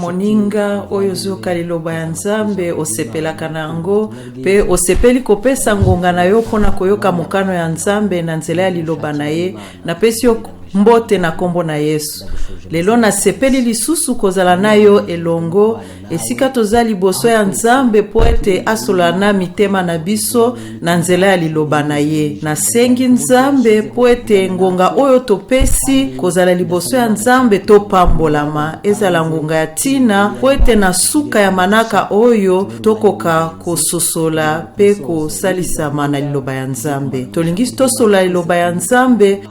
moninga oyo zoka liloba ya Nzambe osepelaka nango pe osepeli kopesa ngonga na yo pona koyoka mokano ya Nzambe na nzela ya liloba na ye na pesi yo mbote na kombo na Yesu. Lelo na sepeli lisusu kozala nayo elongo esika toza liboso ya Nzambe po ete asolana mitema na biso na nzela ya liloba na ye. Na sengi Nzambe po ete ngonga oyo topesi kozala liboso ya Nzambe to pambolama ezala ngonga ya tina po ete na suka ya manaka oyo tokoka kososola pe kosalisama na liloba ya Nzambe. Tolingi tosola liloba ya Nzambe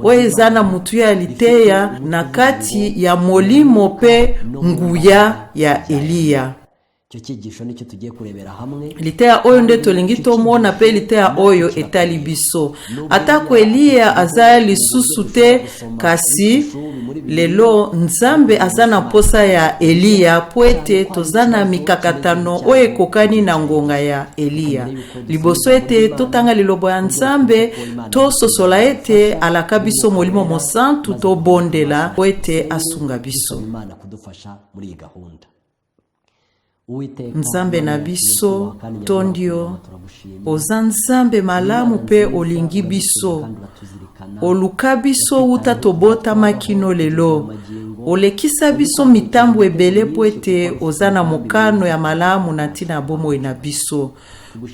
oezana mutu ya liteya na kati ya molimo pe nguya ya Eliya. Liteya oyo nde tolingi tomona pe liteya oyo etali biso. Atako Eliya azaya lisusu te kasi lelo Nzambe azana posa ya Eliya po ete tozana mikakatano oyo ekokani na ngonga ya Eliya. Liboso ete totanga lilobo ya Nzambe tososola ete alaka biso molimo mosantu tobondela po ete asunga biso. Nzambe na biso tondio oza Nzambe malamu pe olingi biso oluka biso uta tobota makino lelo olekisa biso mitambo ebele po ete oza na mokano ya malamu na ntina bomoi na biso.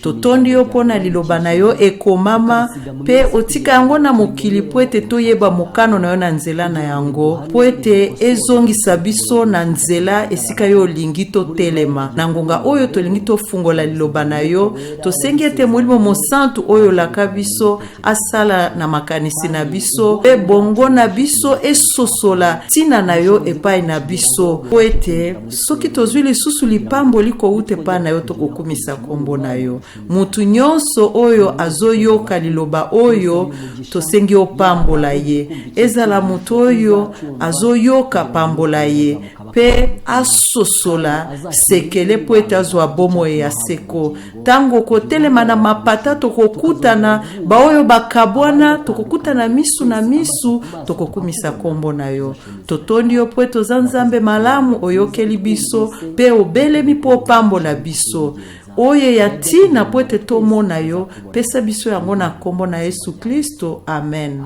Totondi yo pona liloba na yo ekomama pe otika yango na mokili po ete toyeba mokano na yo na nzela na yango po ete ezongisa biso na nzela esika yo olingi totelema. Na ngonga oyo tolingi tofungola liloba na yo tosengi ete molimo mosantu oyo laka biso asala na makanisi na biso pe bongo na biso esosola tina na yo epai na biso po ete soki tozwi lisusu lipambo liko ute pa na yo tokokumisa kombo na yo. Mutu nyonso oyo azoyoka liloba oyo tosengi opambola ye. Ezala mutu oyo azoyoka pambola ye pe asosola sekele po ete azwa bomo ya seko. Tango kotelema na mapata tokokutana baoyo bakabwana tokokutana misu na misu tokokumisa kombo na yo. Totondi yo po ete oza Nzambe malamu oyokeli biso pe obelemi po pambola biso. Oye ya tina po ete tomona yo pesa biso yango na kombo na Yesu Kristo. Amen.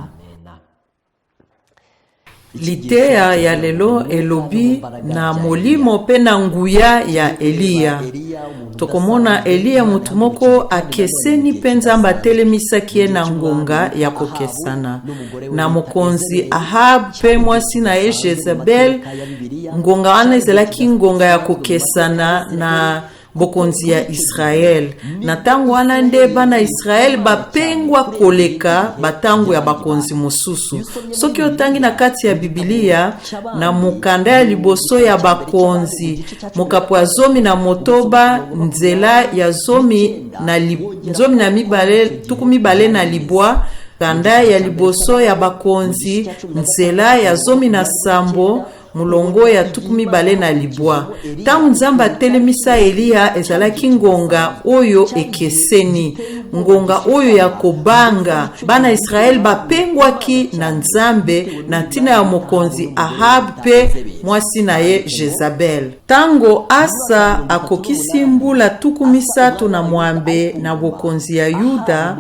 Liteya ya lelo elobi na molimo pe na nguya ya Eliya. Tokomona Eliya mutu moko akeseni pe Nzambe atelemisaki ye na ngonga ya kokesana na mokonzi Ahab pe mwasi na ye Jezabel. Ngonga wana ezalaki ngonga ya kokesana na bokonzi ya Israel. Na tango wana nde bana Israel bapengwa koleka batango ya bakonzi mosusu. Soki otangi na kati ya Biblia na mukanda ya liboso ya bakonzi mokapo ya zomi na motoba nzela ya zomi na mibale tuku mibale na libwa kanda ya liboso ya bakonzi nzela ya zomi na sambo mulongo ya tukumi bale na libwa. Tangu Nzambe atelemisa Eliya ezalaki ngonga oyo ekeseni. Ngonga oyo ya kobanga bana Israel bapengwaki na Nzambe na tina ya mokonzi Ahab pe mwasi na ye Jezabel. Tango Asa akokisi mbula tukumi satu na mwambe na bokonzi ya Yuda,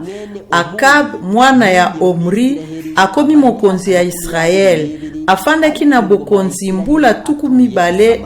Akab mwana ya Omri akomi mokonzi ya Israel. Afandaki na bokonzi mbula tuku mibale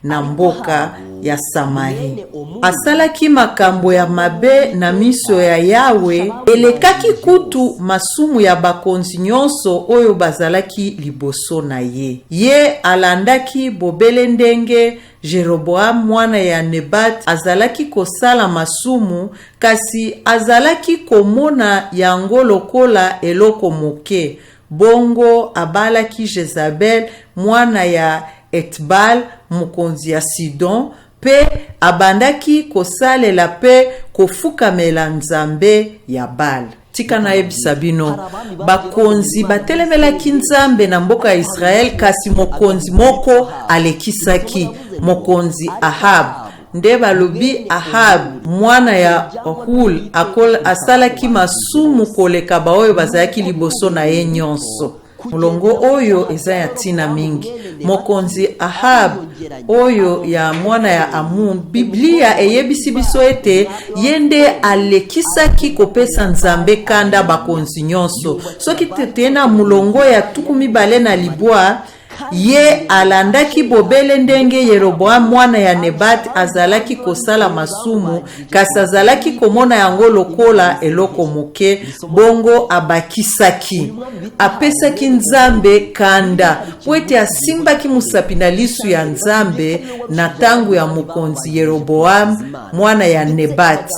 na mboka ya Samari. Asalaki makambo ya mabe na miso ya Yawe, elekaki kutu masumu ya bakonzi nyonso oyo bazalaki liboso na ye. Ye alandaki bobele ndenge Jeroboam mwana ya Nebat azalaki kosala masumu, kasi azalaki komona yango lokola eloko moke. Bongo abalaki Jezabel mwana ya Etbal mokonzi ya Sidon pe abandaki kosalela pe kofukamela Nzambe ya Bal. Tika na ebisa bino bakonzi batelemelaki Nzambe na mboka ya Israel, kasi mokonzi moko alekisaki, mokonzi Ahab. Nde balobi Ahab mwana ya Hul asalaki masumu koleka baoyo bazalaki liboso na ye nyonso. mulongo oyo eza ya tina mingi. Mokonzi Ahab oyo ya mwana ya Amun, Biblia eyebisi biso ete yende alekisaki kopesa Nzambe kanda bakonzi nyonso. Soki tetena mulongo ya 12 ye alandaki bobele ndenge Yeroboam mwana ya Nebat azalaki kosala masumu, kasi azalaki komona yango lokola eloko moke, bongo abakisaki. Apesaki Nzambe kanda po ete asimbaki musapi na lisu ya Nzambe na tangu ya mokonzi Yeroboam mwana ya Nebat.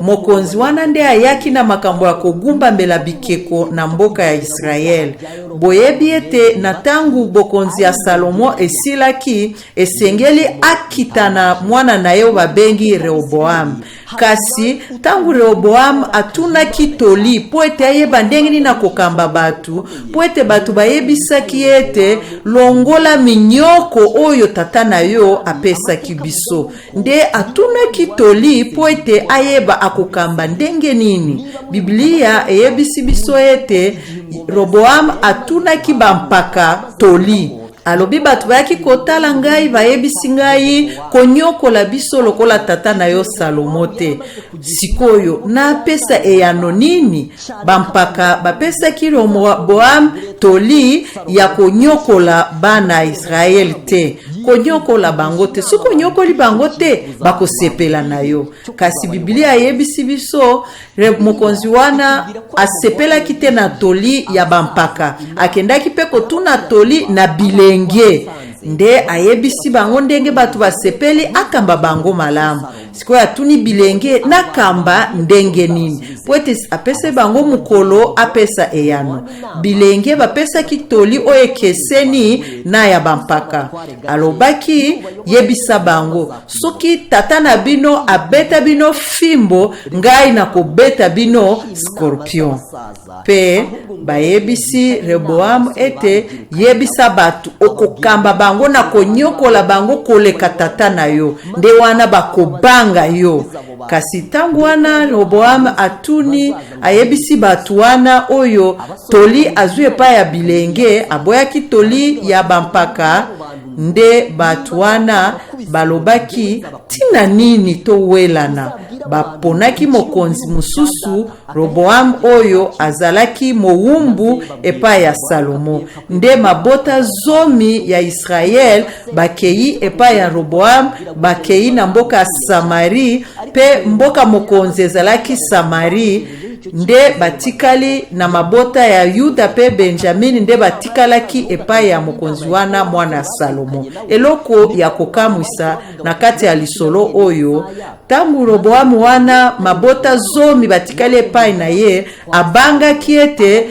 Mokonzi wana nde ayaki na makambo ya kogumba mbela bikeko na mboka ya Israel. Boyebi ete na tangu bokonzi ya Salomo esilaki, esengeli akitana mwana na yo babengi Rehoboam. Kasi tangu Rehoboam atunaki toli po ete ayeba ndenge nini na kokamba batu, po ete batu bayebisaki ete longola minyoko oyo tata na yo apesaki biso. Nde atunaki toli po ete ayeba akokamba ndenge nini. Biblia eyebisi biso ete Rehoboam atunaki bampaka toli. Alobi batu bayaki kotala ngai bayebisi ngai konyokola biso lokola tata na yo Salomo te. Sikoyo na pesa eyano nini? Bampaka bapesaki Rehoboam toli ya konyokola bana Israel te. Konyokola bango te. So konyokoli bango te, bakosepela na yo. Kasi Biblia yebisi biso mokonzi wana asepela kite na toli ya bampaka. Akendaki pe kotuna toli na bilenge. Nde ayebisi bango ndenge batu basepeli akamba bango malamu. Siko ya tuni bilenge na kamba ndenge nini. Poete apese bango mukolo apesa eyano. Bilenge bapesa kitoli oekeseni na ya bampaka. Alobaki yebisa bango. Soki tata na bino abeta bino fimbo, ngai na kobeta bino scorpion. Pe bayebisi Rehoboam ete yebisa batu okokamba bango na konyokola bango koleka tata na yo. Nde wana bakobanga yo. Kasi tangu wana Rehoboam atuni ayebisi batu wana oyo toli azue pa ya bilenge, aboyaki toli ya bampaka. Nde batu wana balobaki tina nini to welana. Baponaki mokonzi mususu Rehoboam oyo azalaki mowumbu epa ya Salomo. Nde mabota zomi ya Israel bakei epa ya Rehoboam, bakei na mboka ya Samari, pe mboka mokonzi ezalaki Samari. Nde batikali na mabota ya Yuda pe Benjamin, nde batikalaki epai ya mokonzi wana mwana Salomo. Eloko ya kokamwisa na kati ya lisolo oyo, tangu Rehoboam wana mabota zomi batikali epai na ye, abanga kiete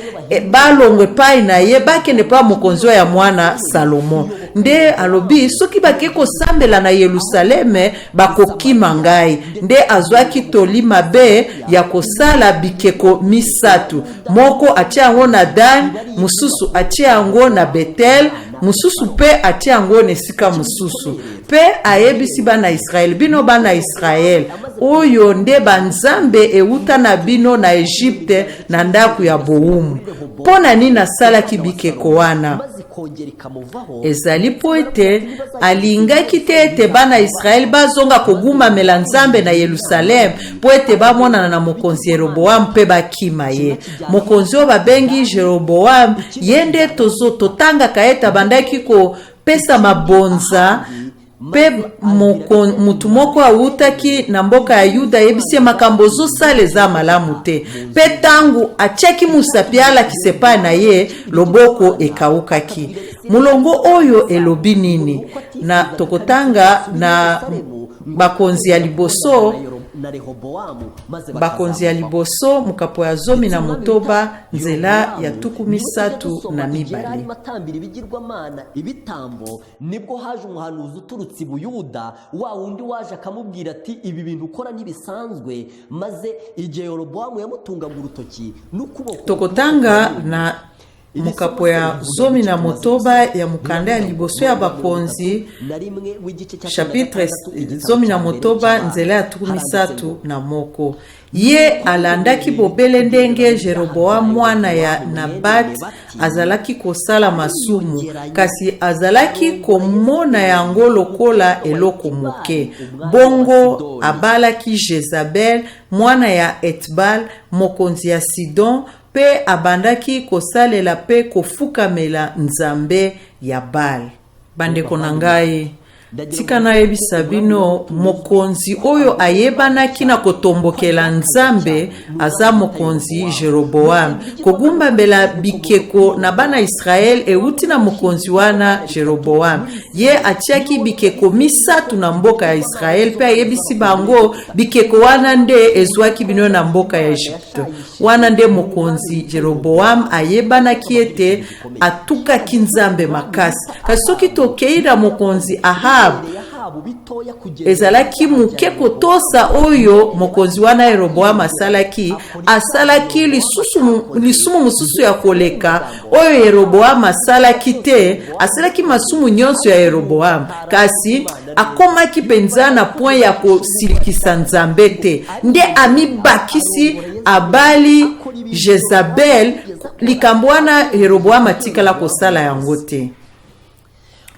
balongwe epai na ye bakende pa mokonzi ya mwana Salomo. Nde alobi soki bakeko sambela na Yerusaleme bakokima ngai. Nde azwaki toli mabe ya kosala bikeko misatu. Moko atia yango na Dan, mususu atia yango na Betel, mususu pe atia yango nesika mususu. Pe ayebisi bana Israel, bino bana Israel, oyo nde banzambe euta na bino na Egypte na ndaku ya bowumu. Pona nini nasalaki bikeko wana? Ezali po ete alingaki te ete bana Israel bazonga koguma mela Nzambe na Yerusalem po ete bamonana na mokonzi Yeroboam pe bakima ye. Mokonzi o babengi Jeroboam yende totanga kaeta bandaki ko pesa mabonza. Pe mutu moko awutaki na mboka ya Yuda yebisi makambo zosala za malamu te. Pe tangu acheki musapiala kisepa na ye, loboko ekaukaki. Mulongo oyo elobi nini? Na tokotanga na bakonzi ya liboso, bakonzi ya liboso mukapo ya zomi na motoba nzela ya 32. matambira ibigirwamana ibitambo, nibwo haje umuhanuzi uturutse Buyuda, wa wundi waje akamubwira ati ibi bintu ukora ntibisanzwe, maze igihe Yeroboamu yamutungaga urutoki n'ukuboko. Tokotanga na mukapo ya zomi na motoba ya mukanda ya liboso ya bakonzi chapitre zomi na motoba nzela ya 31 ye alandaki bobele ndenge Jeroboam mwana ya Nabat azalaki kosala masumu kasi azalaki komona yango lokola eloko moke bongo abalaki Jezabel mwana ya Etbal mokonzi ya Sidon pe abandaki kosalela pe kofukamela nzambe ya Bal. Bandeko na ngai tika na yebisa bino mokonzi oyo ayebanaki na kotombokela nzambe aza mokonzi Jeroboam. Kogumbambela bikeko na bana Israel euti na mokonzi wana Jeroboam. Ye atiaki bikeko misatu na mboka ya Israel pe ayebisi bango bikeko wana nde ezwaki bino na mboka ya Egypte. Wana nde mokonzi Jeroboam ayebanaki ete atukaki nzambe makasi. Kasi soki tokeira mokonzi Ahab ezalaki muke kotosa oyo mokonzi wana Jeroboam asalaki lisumu mususu ya koleka oyo Jeroboam asalaki te, asalaki masumu nyonso ya Jeroboam kasi akomaki penza na point ya kosilikisa nzambe te nde amibakisi abali Jezabel likambo wana Jeroboam atikala kosala yango te.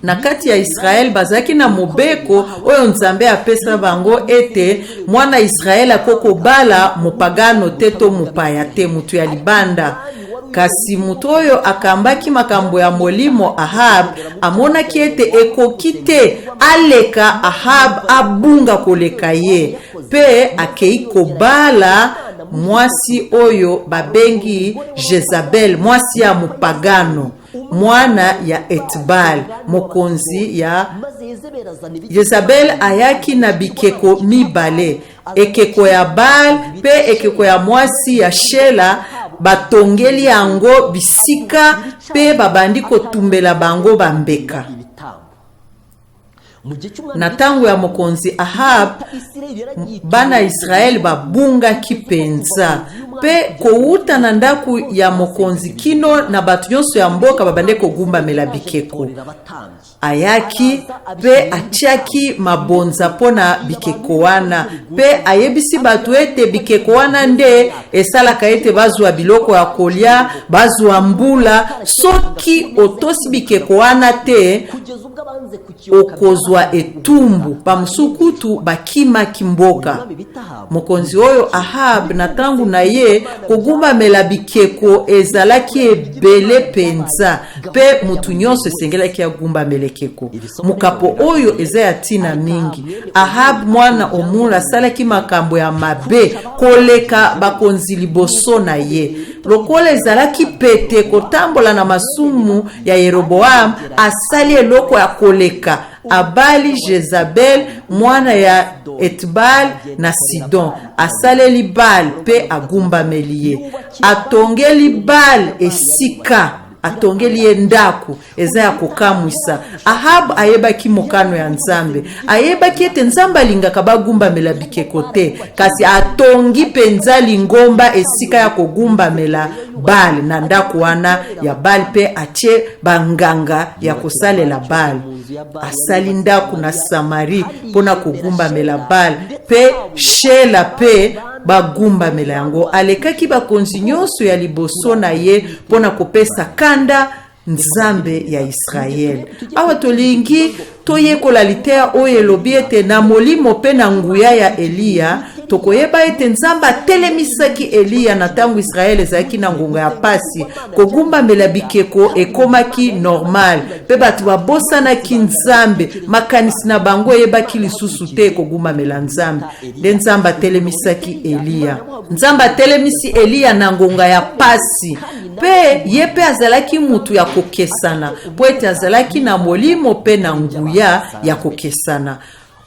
Na kati ya Israel bazaki na mobeko oyo nzambe apesa bango ete mwana Israel akoko bala mupagano teto mupaya te mutu ya libanda. Kasi mutu oyo akambaki makambo ya molimo Ahab amonaki ete ekokite aleka Ahab abunga koleka ye pe akei kobala mwasi oyo babengi Jezabel mwasi ya mupagano mwana ya Etbal mokonzi ya Jezabel ayaki na bikeko mibale ekeko ya Bal pe ekeko ya mwasi ya Shela batongeli yango bisika pe babandi kotumbela bango bambeka. Na tango ya mokonzi Ahab bana Israel babunga kipenza pe kouta na ndaku ya mokonzi kino na batu nyonso ya mboka babande kogumba mela bikeko ayaki pe atiaki mabonza pona bikeko wana pe ayebisi batu ete bikeko wana nde esalaka ete bazwa biloko ya kolia bazwa mbula soki otosi bikeko wana te okozwa etumbu pamusukutu bakima kimboka. Mokonzi oyo Ahab na tangu na ye kogumba mela bikeko ezalaki ebele penza pe mutu nyonso esengelaki agumba melekeko mukapo oyo eza ya tina mingi. Ahab mwana omula salaki makambo ya mabe koleka bakonzi liboso na ye lokola ezalaki pete kotambola na masumu ya Jeroboam asali eloko ya koleka abali Jezabel mwana ya Etbal na Sidon asaleli Bal pe agumba melie atongeli Bal esika atongeli endaku eza ya kokamwisa. Ahab ayebaki mokano ya nzambe ayebaki ete nzambe alingaka bagumba mela bikeko te kasi atongi penza lingomba esika ya kogumba mela Bal na ndaku wana ya Bal pe atie banganga ya kosalela Bal asali ndaku na Samari pona kogumba mela Bal pe Shela pe bagumba mela yango alekaki bakonzi nyonso ya liboso na ye pona kopesa kanda nzambe ya Israel. Awa tolingi toyekola litea oyo elobi ete na molimo pe na nguya ya Eliya tokoyeba ete nzambe atelemisaki Eliya na tango Israel ezalaki na ngonga ya pasi kogumba mela bikeko ekomaki normal pe batu babosanaki nzambe makanisi na bango eyebaki lisusu te kogumba mela nzambe nde nzambe atelemisaki Eliya. Nzambe atelemisi Eliya na ngonga ya pasi pe ye pe azalaki mutu ya kokesana po ete azalaki na molimo pe na nguya ya kokesana.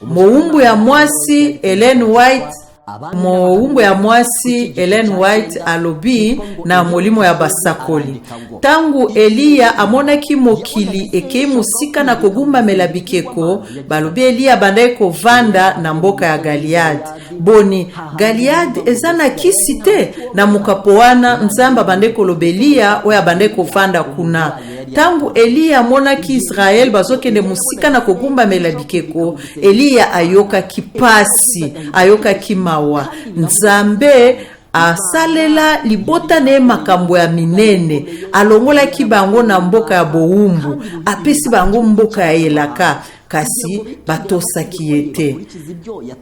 Moumbu ya mwasi Ellen White Moumbo ya mwasi Ellen White alobi na molimo ya basakoli. Tangu Eliya amonaki mokili ekei musika na kogumba mela bikeko, balobi Eliya bandai kovanda na mboka ya Galiad. Boni, Galiad ezana kisite na mukapoana nzamba bandai kolobelia oya bandai kovanda kuna. Tangu Eliya amonaki Israel bazokende musika na kogumba mela bikeko, Eliya ayoka kipasi, ayoka kimawa. Nzambe asalela libota ne makambo ya minene, alongola ki bango na mboka ya bowumbu, apesi bango mboka ya elaka, kasi batosaki ete.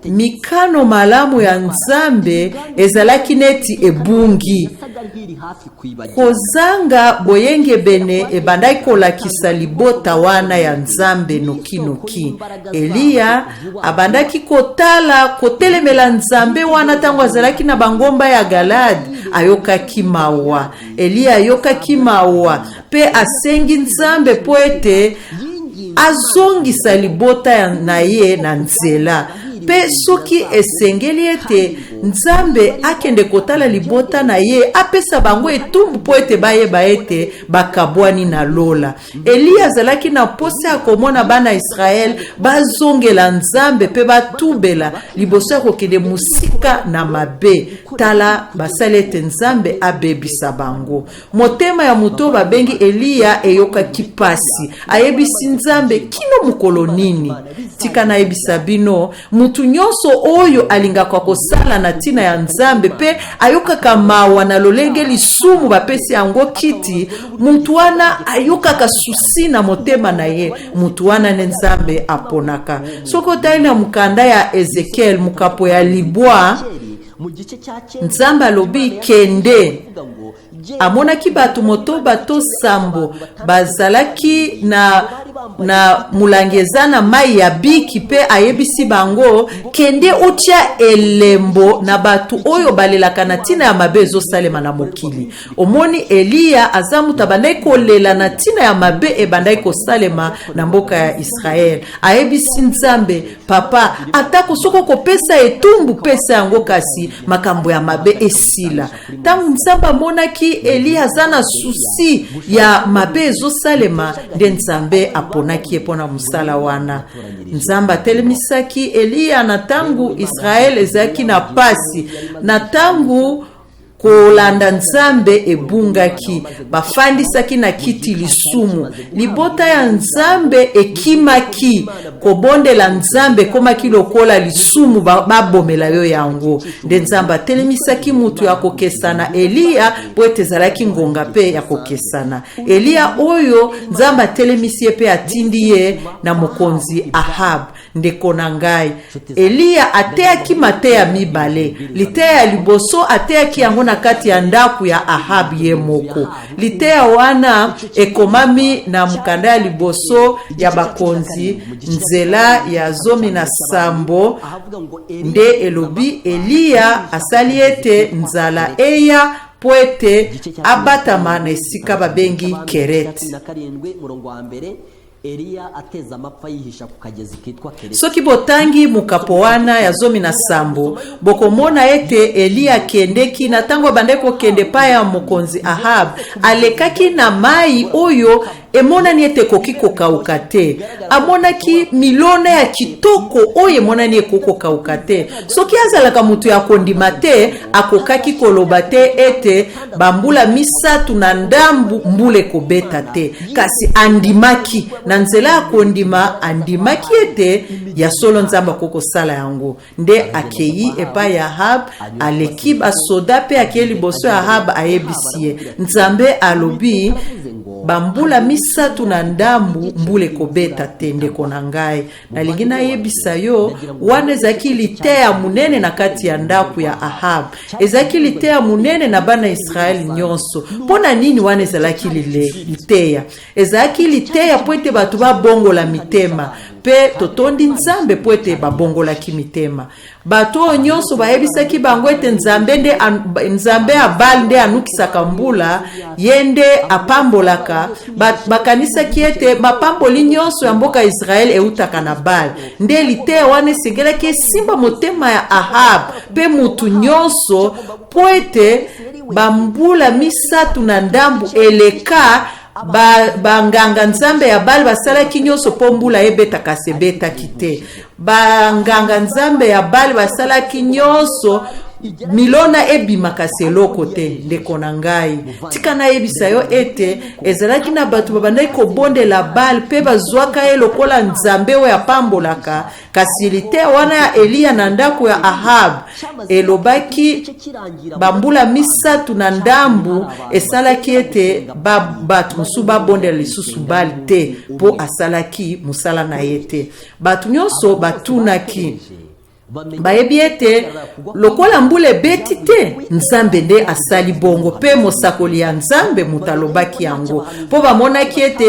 Mikano malamu ya Nzambe ezalaki neti ebungi. Kozanga boyenge bene ebandai kolakisa libota wana ya Nzambe noki. Eliya abandaki kotala kotelemela Nzambe wana tango azalaki na bangomba ya Galad, ayokaki mawa. Eliya ayokaki mawa pe asengi Nzambe po ete azongisa libota na ye na nzela. Pe soki esengeli ete Nzambe akende kotala libota na ye, apesa bango etumbu po ete bayeba ete bakabwani na lola. Eliya azalaki na posa ya komona bana Israel bazongela Nzambe pe batubela liboso ya kokende musika na mabe. Tala basali ete Nzambe abebisa bango. Motema ya muto babengi Eliya eyoka kipasi, ayebisi Nzambe kino mukolo nini. Tika na ebisa bino, mutu nyonso oyo alinga kwa kosala na tina ya Nzambe pe ayoka kamawa na lolenge lisumu bapesi yango kiti, mutu wana ayoka kasusi na motema na ye, mutu wana ne Nzambe aponaka. Soko taina mukanda ya Ezekiel mukapo ya libwa, Nzambe alobi kende. Amonaki batu moto bato sambo bazalaki na mulangezana mai ya biki pe ayebisi bango kende otia elembo na batu oyo balelaka na tina ya mabe ezosalema na mokili. Omoni Eliya azamuta bandai kolela na tina ya mabe ebandai kosalema na mboka ya Israel. Ayebisi Nzambe, papa atako soko kopesa etumbu pesa yango kasi makambo ya mabe esila. Tangu Nzambe amonaki Eliya zana susi ya mabe ezosalema, nde Nzambe aponaki epona musala wana. Nzambe atelemisaki Eliya na tangu Israel ezaki na pasi, na tangu kolanda Nzambe ebungaki, bafandisaki na kiti lisumu. Libota ya Nzambe ekimaki, kobondela Nzambe komaki lokola lisumu babomela yo yango. Nde Nzambe atelemisaki mutu ya kokesana Eliya po ete ezalaki ngonga pe ya kokesana. Eliya oyo Nzambe atelemisi pe atindi ye na mokonzi Ahab. Ndeko na ngai, Eliya ateaki mateya mibale. Liteya ya liboso ateaki yango na kati ya ndaku ya Ahab ye moko. Liteya wana ekomami na mukanda ya liboso ya bakonzi, nzela ya 17. Nde elobi Eliya asali ete nzala eya poete abatama na esika babengi Keret. Eliya ateza amapfa yihisha ku kagezi kitwa Kereti. Soki botangi mukapoana ya 17, bokomona ete Eliya kendeki na tango bandeko kende pa ya mokonzi Ahab, alekaki na mai oyo emona ni ete koki kokauka te. Amonaki milona ya kitoko oyo emona ni ekoko kauka te. Soki azalaka mutu ya kondima te, akokaki koloba te ete bambula misatu na ndambu mbule kobeta te. Kasi andimaki na nzela ya kondima, andimaki ete ya solo Nzamba koko sala yango. Nde akeyi epa ya Ahab, aleki basoda pe akeli boso ya Ahab ayebisie. Nzambe alobi bambula misatu na ndambu mbule kobeta te. Ndeko na ngai, na lingina yebisa yo, wana ezaki liteya munene na kati ya ndaku ya Ahab. Ezaki liteya munene na bana Israel nyonso. Pona nini wana ezalaki liteya? Ezaki liteya poete batu babongola mitema, pe totondi Nzambe poete babongola ki mitema. Bato nyonso bayebisaki bango ete Nzambe abal nde anukisaka mbula, yende apambolaka. Bakanisa kiete mapamboli nyonso ya mboka Israel eutaka na Bal. Nde liteya wane segelaki simba motema ya Ahab pe mutu nyonso po ete bambula misatu na ndambu eleka banganga nzambe ya Bali basalaki nyonso po mbula ebetaka se betaki te. Banganga nzambe ya Bali basalaki nyonso milona ebimaka se eloko te. Ndeko na ngai tika na yebisa yo ete ezalaki na bato babandaki kobondela Bali pe bazwaka ye lokola nzambe oyo apambolaka. Kasi lite wana ya Eliya na ndako ya Ahab elobaki bambula misatu na ndambu esalaki ete bato mosusu babondela lisusu Bali te po asalaki musala na ye te. Bato nyonso batunaki bayebi ete lokola mbula ebeti te nzambe nde asali bongo pe mosakoli ya nzambe mutalobaki yango po bamonaki ete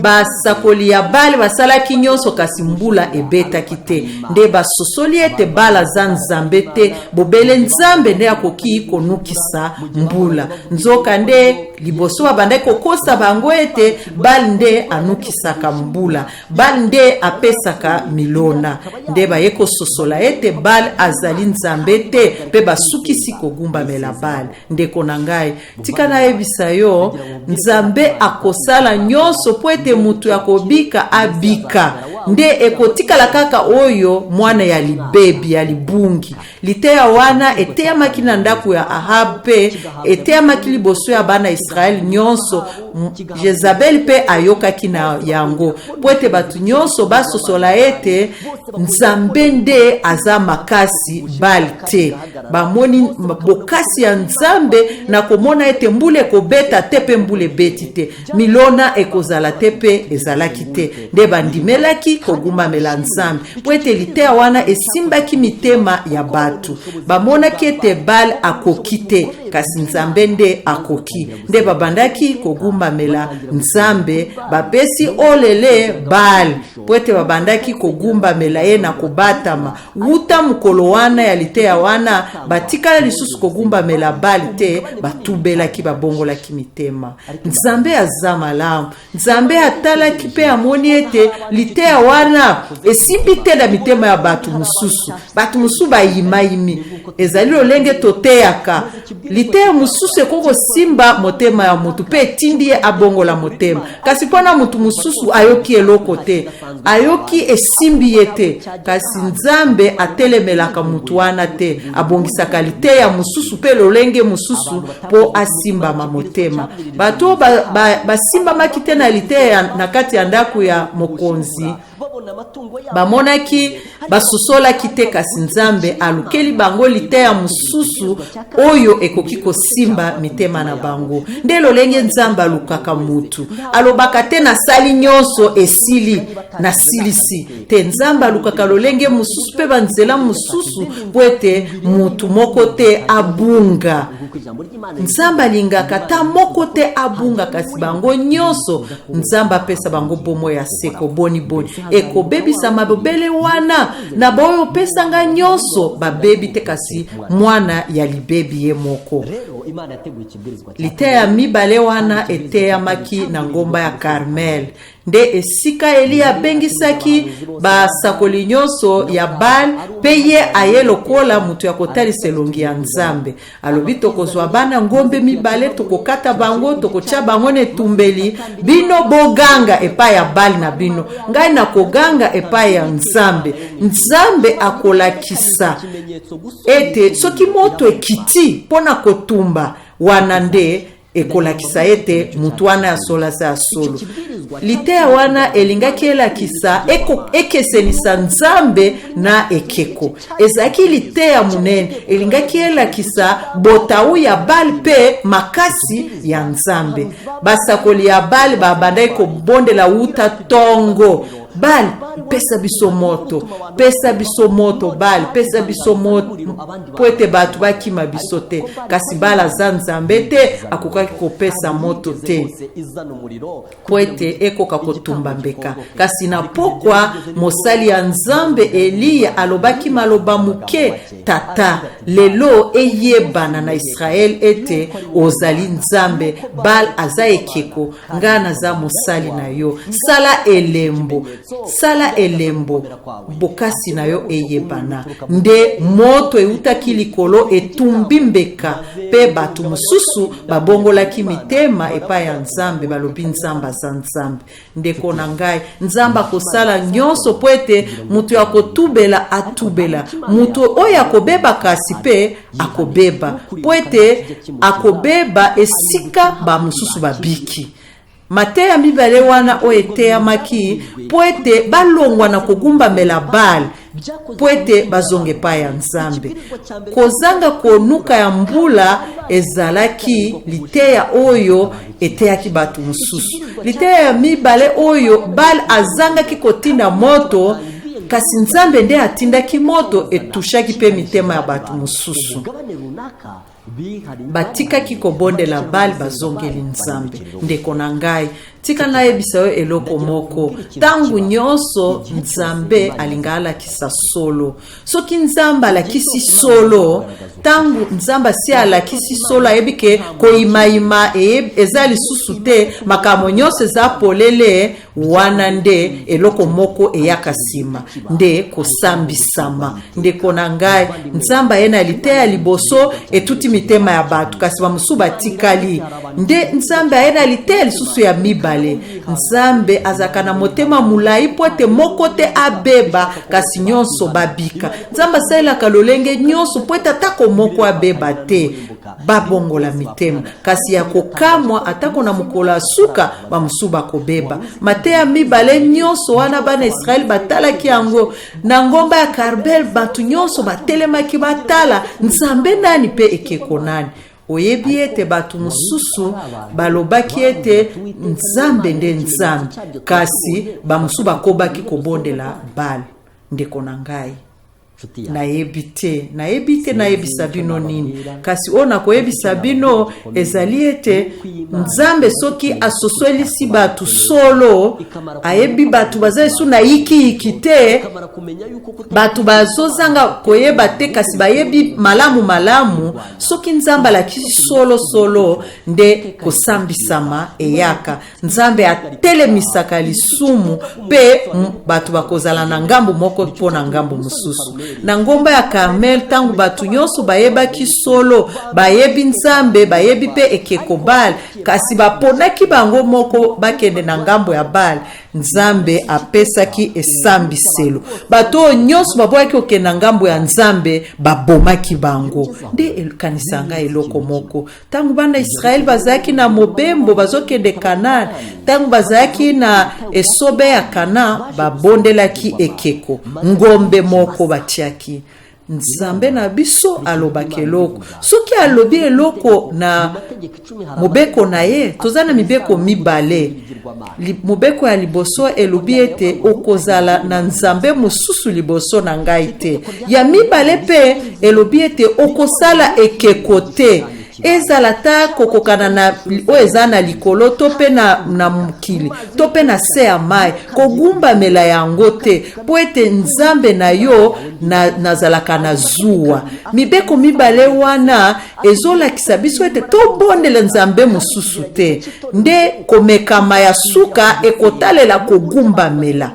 basakoli ya Bali basalaki nyonso kasi mbula ebetaki te. Nde basosoli ete Bala za nzambe te, bobele nzambe nde akoki konukisa mbula. Nzoka nde liboso babandaki kokosa bango ete Bali nde anukisaka mbula, Bali nde apesaka milona. Nde baye kososola ete Bali azali nzambe te pe basukisi kogumbamela Bali. Ndeko na ngai tika na yebisa yo nzambe akosala nyonso po ete mutu ya kobika abika. Nde ekotikala kaka oyo mwana ya libebi ya libungi liteya wana eteyamaki na ndako ya Ahab pe eteyamaki liboso ya bana Israel nyonso. Jezabel pe ayokaki na yango po ete batu nyonso basosola ete nzambe nde aza makasi Bali te. Bamoni bokasi ya nzambe na komona ete mbule kobeta te pe mbule beti te, milona ekozala te pe ezalaki te. Nde bandimelaki kogumamela nzambe po ete liteya wana esimbaki mitema ya batu. Bamonaki ete Bali akoki te kasi nzambe nde akoki. Nde babandaki kogumamela nzambe, bapesi olele Bali po ete babandaki kogumamela ye na kobatama. Wuta mukolo wana ya liteya wana batikala lisusu kogumamela Bali te, batubelaki babongolaki mitema. Nzambe aza malamu, nzambe atalaki pe amoni ete liteya wana esimbi te na mitema ya batu mususu. Batu mususu bayimayimi ezali lolenge toteyaka. Liteya mususu ekoko simba motema ya mutu pe etindi ye abongola motema. Kasi pona mutu mususu ayoki eloko te, ayoki esimbi ye te. Kasi nzambe atelemelaka mutu wana te, abongisaka liteya mususu pe lolenge mususu po asimba motema. Bato basimba makite na liteya na kati ya ndako ya mokonzi bamonaki basosola kite kasi nzambe alukeli bango liteya mususu oyo ekoki kosimba mitema na bango. Nde lolenge nzambe alukaka mutu alobaka te na sali nyonso esili na silisi te. Nzambe alukaka lolenge mususu pe banzela mususu po ete mutu moko te abunga. Nzambe alingaka ta moko te abunga kasi bango nyonso nzambe apesa bango bomo ya seko boni ekobebisa mabobele wana na boyo pesanga nyonso babebi te kasi mwana ya libebi ye moko. Liteya mibale wana eteyamaki na ngomba ya Karmel. Nde esika Eliya bengisaki basakoli nyonso ya Bali pe ye aye lokola mutu ya kotalisa elongi ya nzambe. Alobi tokozwa bana ngombe mibale tokokata bango tokotia bango na etumbeli, bino boganga epai ya Bali na bino, ngai na koganga epai ya nzambe. Nzambe akolakisa ete soki moto ekiti pona kotumba wana nde ekolakisa ete mutu wana ya sola sa solo. Liteya wana elingaki elakisa ekesenisa nzambe na ekeko. Ezaki liteya munene elingaki elakisa botawu ya Bali pe makasi ya nzambe. Basakoli ya Bali babandaki kobondela wuta tongo. Bali pesa biso moto, pesa biso moto Bali, pesa biso moto po ete batu bakima biso te. Kasi Bali aza nzambe te, akokaki kopesa moto te po ete ekoka kotumba mbeka. Kasi na pokwa mosali ya nzambe Eliya alobaki maloba muke, tata lelo eyebana na Israel ete ozali nzambe, Bali aza ekeko, nga naza mosali na yo. Sala elembo sala elembo bokasi na yo eyebana nde moto eutaki likolo etumbi mbeka pe batu mosusu babongolaki mitema epai ya nzambe balobi nzambe aza nzambe ndeko na ngai nzambe akosala nyonso po ete mutu ya kotubela atubela mutu oyo akobeba kasi pe akobeba po ete akobeba esika bamosusu babiki Mateya mibale wana oyo eteyamaki po ete balongwa na kogumbamela Bali po ete bazonge pa ya nzambe. Kozanga konuka ya mbula ezalaki liteya oyo eteyaki batu mosusu. Liteya ya mibale oyo Bali azangaki kotinda moto kasi nzambe nde atindaki moto etushaki pe mitema ya batu mosusu. Batikaki kobondela Bali bazongeli nzambe. Ndeko na ngai tika nayebisa yo eloko moko tangu nyonso nzambe alingala kisa solo soki nzambe alakisi solo tangu nzambe si alakisi solo ayebike koimaima eza lisusu te makambo nyonso eza polele wana nde eloko moko eyaka sima nde kosambisama ndeko na ngai nzambe ayena liteya liboso etuti mitema ya batu kasi bamusu batikali nde nzambe ayena liteya lisusu ya mibale nzambe azaka na motema mulai po ete moko te abeba kasi nyonso babika nzambe asalelaka lolenge nyonso po ete atako moko abeba te babongola mitema kasi ya kokamwa atako na mokolo ya suka bamusu bakobeba mateya mibale nyonso wana bana Israeli batalaki yango na ngomba ya Karbel batu nyonso batelemaki batala nzambe nani pe ekeko nani oyebi ete batu mosusu balobaki ete nzambe nde nzambe kasi bamusu bakobaki kobondela Bali ndeko na ngai nayebisa bino nini kasi ona koyebisa bino ezali ete nzambe soki asoswelisi batu solo ayebi batu bazalisu na iki te batu bazozanga koyeba te kasi bayebi malamu soki nzambe alakisi solo nde kosambisama eyaka nzambe atelemisaka lisumu pe batu bakozala na ngambo moko po na ngambo mosusu na ngomba ya Karmel tangu batu nyonso bayebaki solo bayebi nzambe bayebi pe ekeko Bali kasi baponaki bango moko bakende na ngambo ya Bali nzambe apesaki esambiselo bato nyonso baboyaki okenda ngambo ya nzambe babomaki bango nde elkanisanga eloko moko tangu bana Israeli bazaki na mobembo bazokende Kanaan tangu bazaki na esobe ya Kanaan babondelaki ekeko ngombe moko batiaki nzambe na biso alobaki eloko soki alobi eloko na mobeko na ye tozana mibeko mibale mobeko ya liboso elobi ete okozala na nzambe mosusu liboso na ngai te ya mibale pe elobi ete okosala ekeko te ezala ta kokokana na o eza na likolo to pe na mukili to pe na se ya mai kogumbamela yango te po ete nzambe na yo nazalaka na zuwa mibeko mibale wana ezolakisa biso ete tobondela nzambe mosusu te nde komekama ya suka ekotalela kogumbamela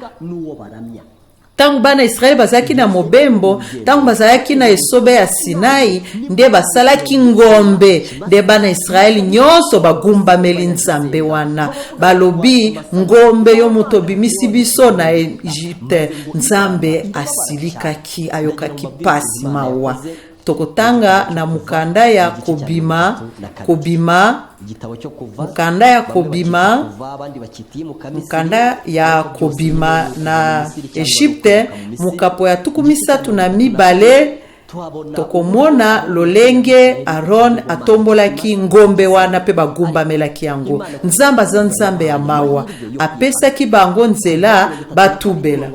tangu bana Israeli bazaki na mobembo tangu bazaki na esobe ya Sinai nde basalaki ngombe nde bana Israeli nyonso bagumbameli nzambe wana balobi ngombe yo moto bimisi biso na Egypte nzambe asilikaki ayokaki pasi mawa tokotanga na mukanda ya kobima na Egypte mukapo ya 32 tokomona lolenge Aaron atombolaki ngombe wana pe bagumbamelaki yango nzamba za nzambe ya mawa apesaki bango nzela batubela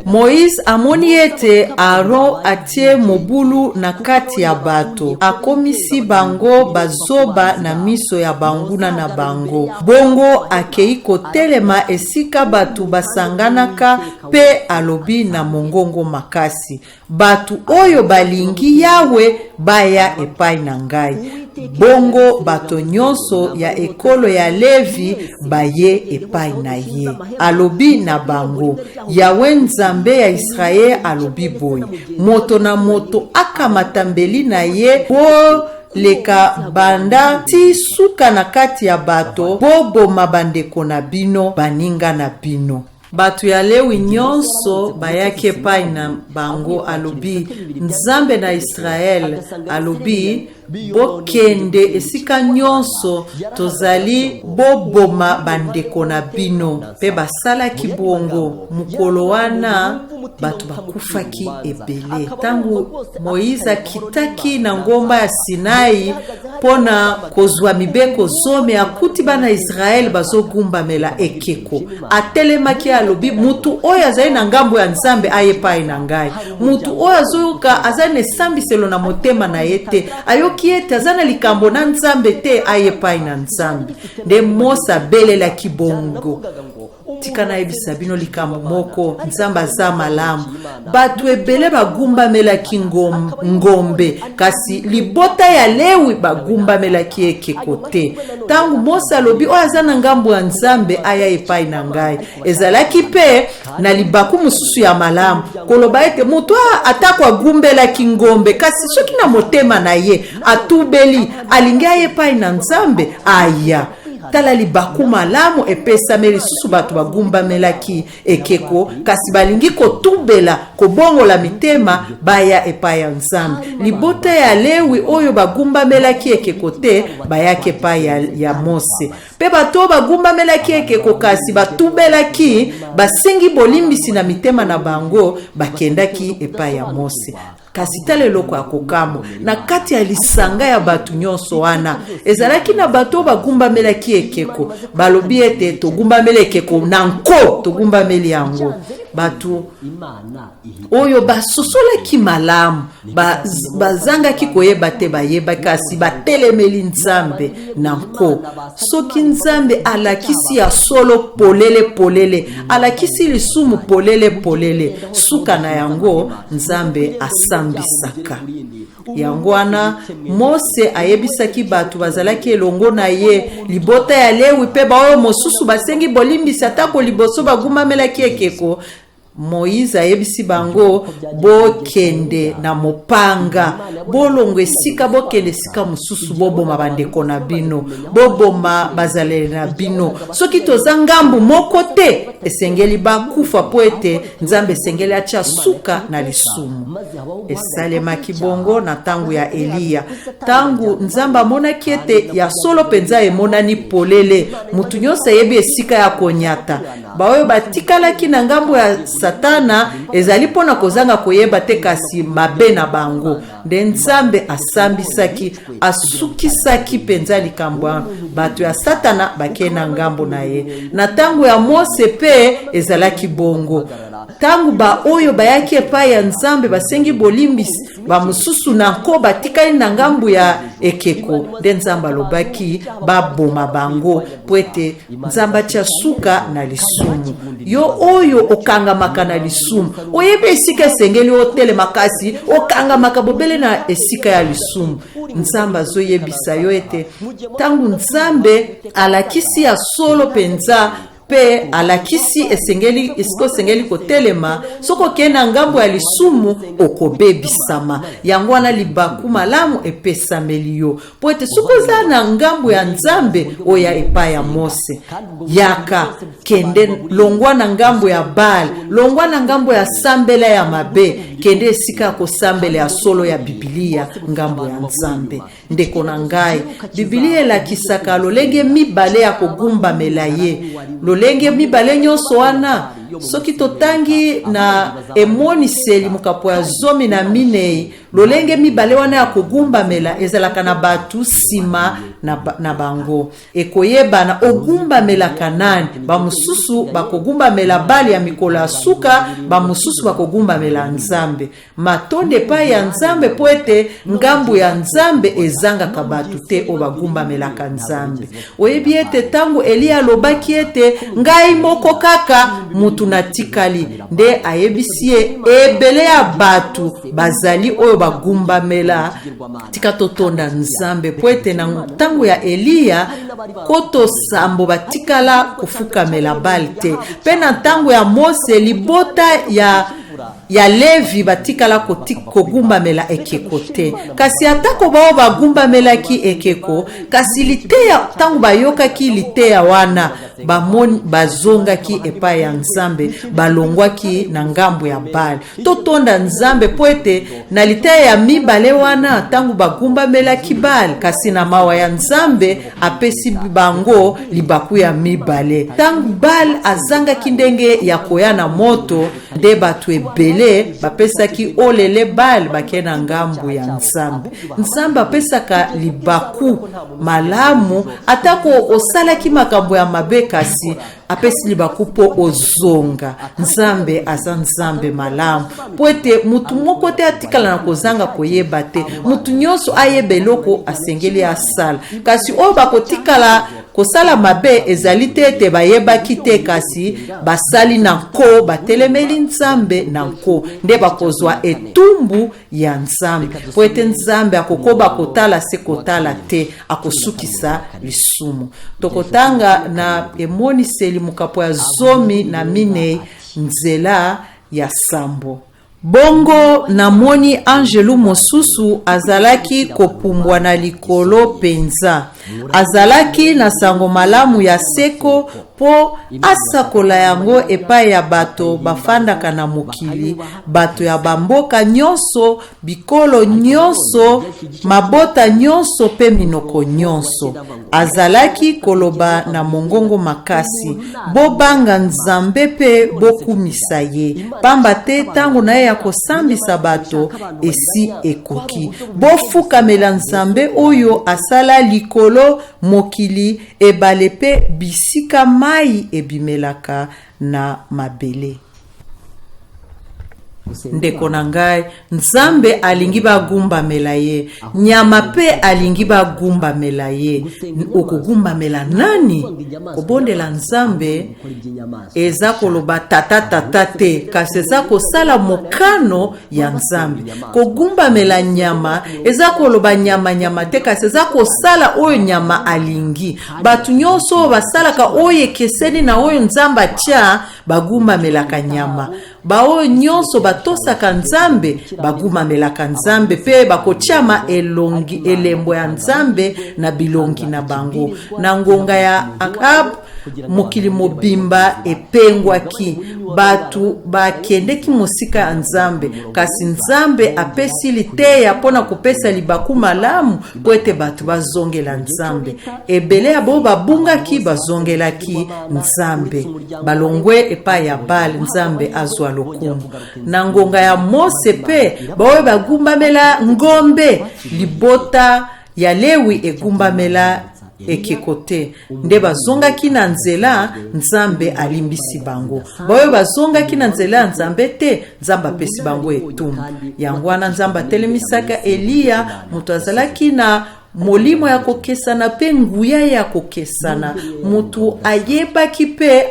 Moïse amoni ete Aaron atie mobulu na kati ya bato akomisi bango bazoba na miso ya banguna na bango bongo akei kotelema esika batu basanganaka pe alobi na mongongo makasi batu oyo balingi yawe baya epai na ngai. Bongo bato nyonso ya ekolo ya Levi baye epai na ye. Alobi na bango, Yawe Nzambe ya Israel alobi boye, moto na moto akamata mbeli na ye bo leka banda ti suka na kati ya bato boboma bandeko na bino baninga na bino. Batu ya Lewi nyonso bayake epai na bango alobi, Nzambe na Israel alobi, bokende esika nyonso tozali boboma bandeko na bino. Pe basalaki bongo, mukolo wana batu bakufaki ebele. Tangu Moiza kitaki na ngomba ya Sinai pona kozwa mibeko zome, akuti bana Israel bazogumbamela ekeko. Atelemaki alobi, mutu oyo azali na ngambo ya Nzambe ayepai na ngai. Mutu oyo azoyoka azali nesambiselo na motema na yete, ayoki ete azana likambo na Nzambe te ayepai na Nzambe. Nde Mosa belela kibongo. Tika na ebisa bino likambo moko, Nzambe aza malamu. Batu ebele bagumbamela ki ngombe, kasi libota ya Lewi bagumbamela ki ekeko te. Tangu Mosa alobi oyo aza na ngambo ya Nzambe aya epai na ngai, ezalaki pe na libaku mususu ya malamu. Koloba ete mutu atako agumbela ki ngombe, kasi soki na motema na ye atubeli alingi ayepai na Nzambe aya. Tala libaku malamu epesa meli susu batu bagumbamelaki ekeko, kasi balingi kotubela kobongola mitema baya epai ya Nzambe. Libota ya Lewi oyo bagumbamelaki ekeko te bayake epai ya Mose. Pe bato bagumbamelaki ekeko kasi batubelaki basengi bolimbisi na mitema na bango bakendaki epai ya Mose. Kasi tale loko akokamo na kati ya lisanga ya batu nyonso wana ezalaki na bato bagumbamelaki ekeko, balobi ete togumbamela ekeko na nko togumbameli yango. Batu oyo basosolaki malamu bazangaki koyeba te bayeba, kasi batelemeli Nzambe na nko. Soki Nzambe alakisi ya solo polele, alakisi lisumu polele, suka na yango Nzambe asambisaka. Yango wana Mose ayebisaki batu bazalaki elongo na ye libota ya Lewi pe baoyo mosusu basengi bolimbisa tako liboso bagumamelaki ekeko. Moiza ayebisi bango, bokende na mopanga, bolongo esika bokende esika mususu boboma bandeko na bino, boboma bazaleli na bino. Soki toza ngambu moko te esengeli bakufa po ete Nzambe esengeli atia suka na lisumu. Esalemaki bongo na tangu ya Eliya. Tangu Nzambe amonaki ete ya solo penza emonani polele, mutu nyonso ayebi esika ya konyata. Baoyo batikalaki na ngambo ya Satana ezali pona kozanga koyeba te kasi mabe na bango. Nde Nzambe asambisaki, asukisaki penza likambo bato ya Satana bakena ngambo na ye. Na tangu ya Mose pe ezalaki bongo. Tangu ba oyo bayaki epai ya Nzambe basengi bolimbisi bamususu na nko batikali na ngambu ya ekeko, nde Nzambe alobaki baboma bango po ete Nzambe atia suka na lisumu. Yo oyo okangamaka na lisumu oyebe esika esengeli otele makasi okangamaka bobele na esika ya lisumu. Nzambe azoyebisa yo ete tangu Nzambe alakisi ya solo penza pe alakisi esengeli kotelema, soko kena ngambo ya lisumu okobebisama. Yango wana libaku malamu epesameli yo po ete soko za na ngambo ya Nzambe oya epai ya Mose, yaka kende longwa na ngambo ya Baal, longwa na ngambo ya sambela ya mabe, kende esika kosambela ya solo ya Biblia ngambo ya Nzambe. Ndeko na ngai, Biblia elakisaka lolenge mibale ya kogumbamela ye. Lolenge mibale nyonso wana soki totangi na emoniseli mukapo ya 14, lolenge mibale wana ya kogumbamela ezalaka na batu sima na bango ekoyeba na ogumbamelaka nani bamususu bakogumbamela bali ya mikolo ya suka bamususu bakogumbamela nzambe matonde pa ya nzambe po ete ngambu ya nzambe ezangaka bato te o bagumbamelaka nzambe oyebi ete ntango Eliya alobaki ete ngai moko kaka mutu natikali nde ayebisi ye ebele ya bato bazali oyo bagumbamela tika totonda nzambe po ete na ntango ya Eliya koto sambo batikala kufukamela bali te pe na ntango ya Mose libota ya Levi batikala kogumbamela ekeko te kasi atako bao bagumbamelaki ekeko kasi liteya ntango bayokaki liteya wana bamoni bazongaki epai ya nzambe balongwaki na ngambo ya Bali totonda nzambe po ete na liteya ya mibale wana ntango bagumbamelaki Bali kasi na mawa ya nzambe apesi bango libaku ya mibale ntango Bali azangaki ndenge ya koya na moto nde bato ebele bapesaki olele Bali bakena ngambo ya nzambe nzambe apesaka libaku malamu atako osalaki makambo ya mabe kasi apesi libaku po ozonga nzambe aza nzambe malamu po ete mutu moko te atikala na kozanga koyeba te mutu nyonso ayebeloko asengeli asala kasi oyo bakotikala kosala mabe ezali te ete bayebaki te kasi basali na nko batelemeli nzambe na nko nde bakozwa etumbu ya nzambe po ete nzambe akokoba kotala se kotala te akosukisa lisumu tokotanga na emoniseli mukapo ya 14 nzela ya sambo bongo namoni angelu mosusu azalaki kopumbwa na likolo penza azalaki na sango malamu ya seko po asakola yango epai ya bato bafandaka na mokili bato ya bamboka nyonso bikolo nyonso mabota nyonso pe minoko nyonso azalaki koloba na mongongo makasi bobanga nzambe pe bokumisa ye pamba te tango na ye ya kosambisa bato esi ekoki bofukamela nzambe oyo asala likolo mokili ebale pe bisika mai ebimelaka na mabele ndeko na ngai nzambe alingi bagumbamela ye nyama pe alingi bagumbamela ye okugumbamela nani kobondela nzambe eza koloba tata te kasi eza kosala mokano ya nzambe kogumbamela nyama eza koloba nyama te kasi eza kosala oyo nyama alingi batu nyonso basalaka oyo ekeseni na oyo nzambe atia bagumbamelaka nyama baoyo nyonso batosaka nzambe bagumamelaka nzambe pe bakotiama elembo ya nzambe na bilongi na bango na ngonga ya Akab mokili mobimba epengwaki batu bakendeki mosika ya nzambe kasi nzambe apesi liteya mpona kopesa libaku malamu po ete batu bazongela nzambe ebele ya bo babungaki bazongelaki nzambe balongwe epai ya Bali nzambe azwa lokumu na ngonga ya Mose pe baoyo bagumbamela ngombe libota ya Lewi egumbamela ekeko te nde bazongaki na nzela nzambe alimbisi bango baoyo bazongaki na nzela ya nzambe te nzambe apesi bango etumbu yango wana nzambe atelemisaka Eliya moto azalaki na molimo ya kokesana pe nguya ya kokesana mutu ayebaki pe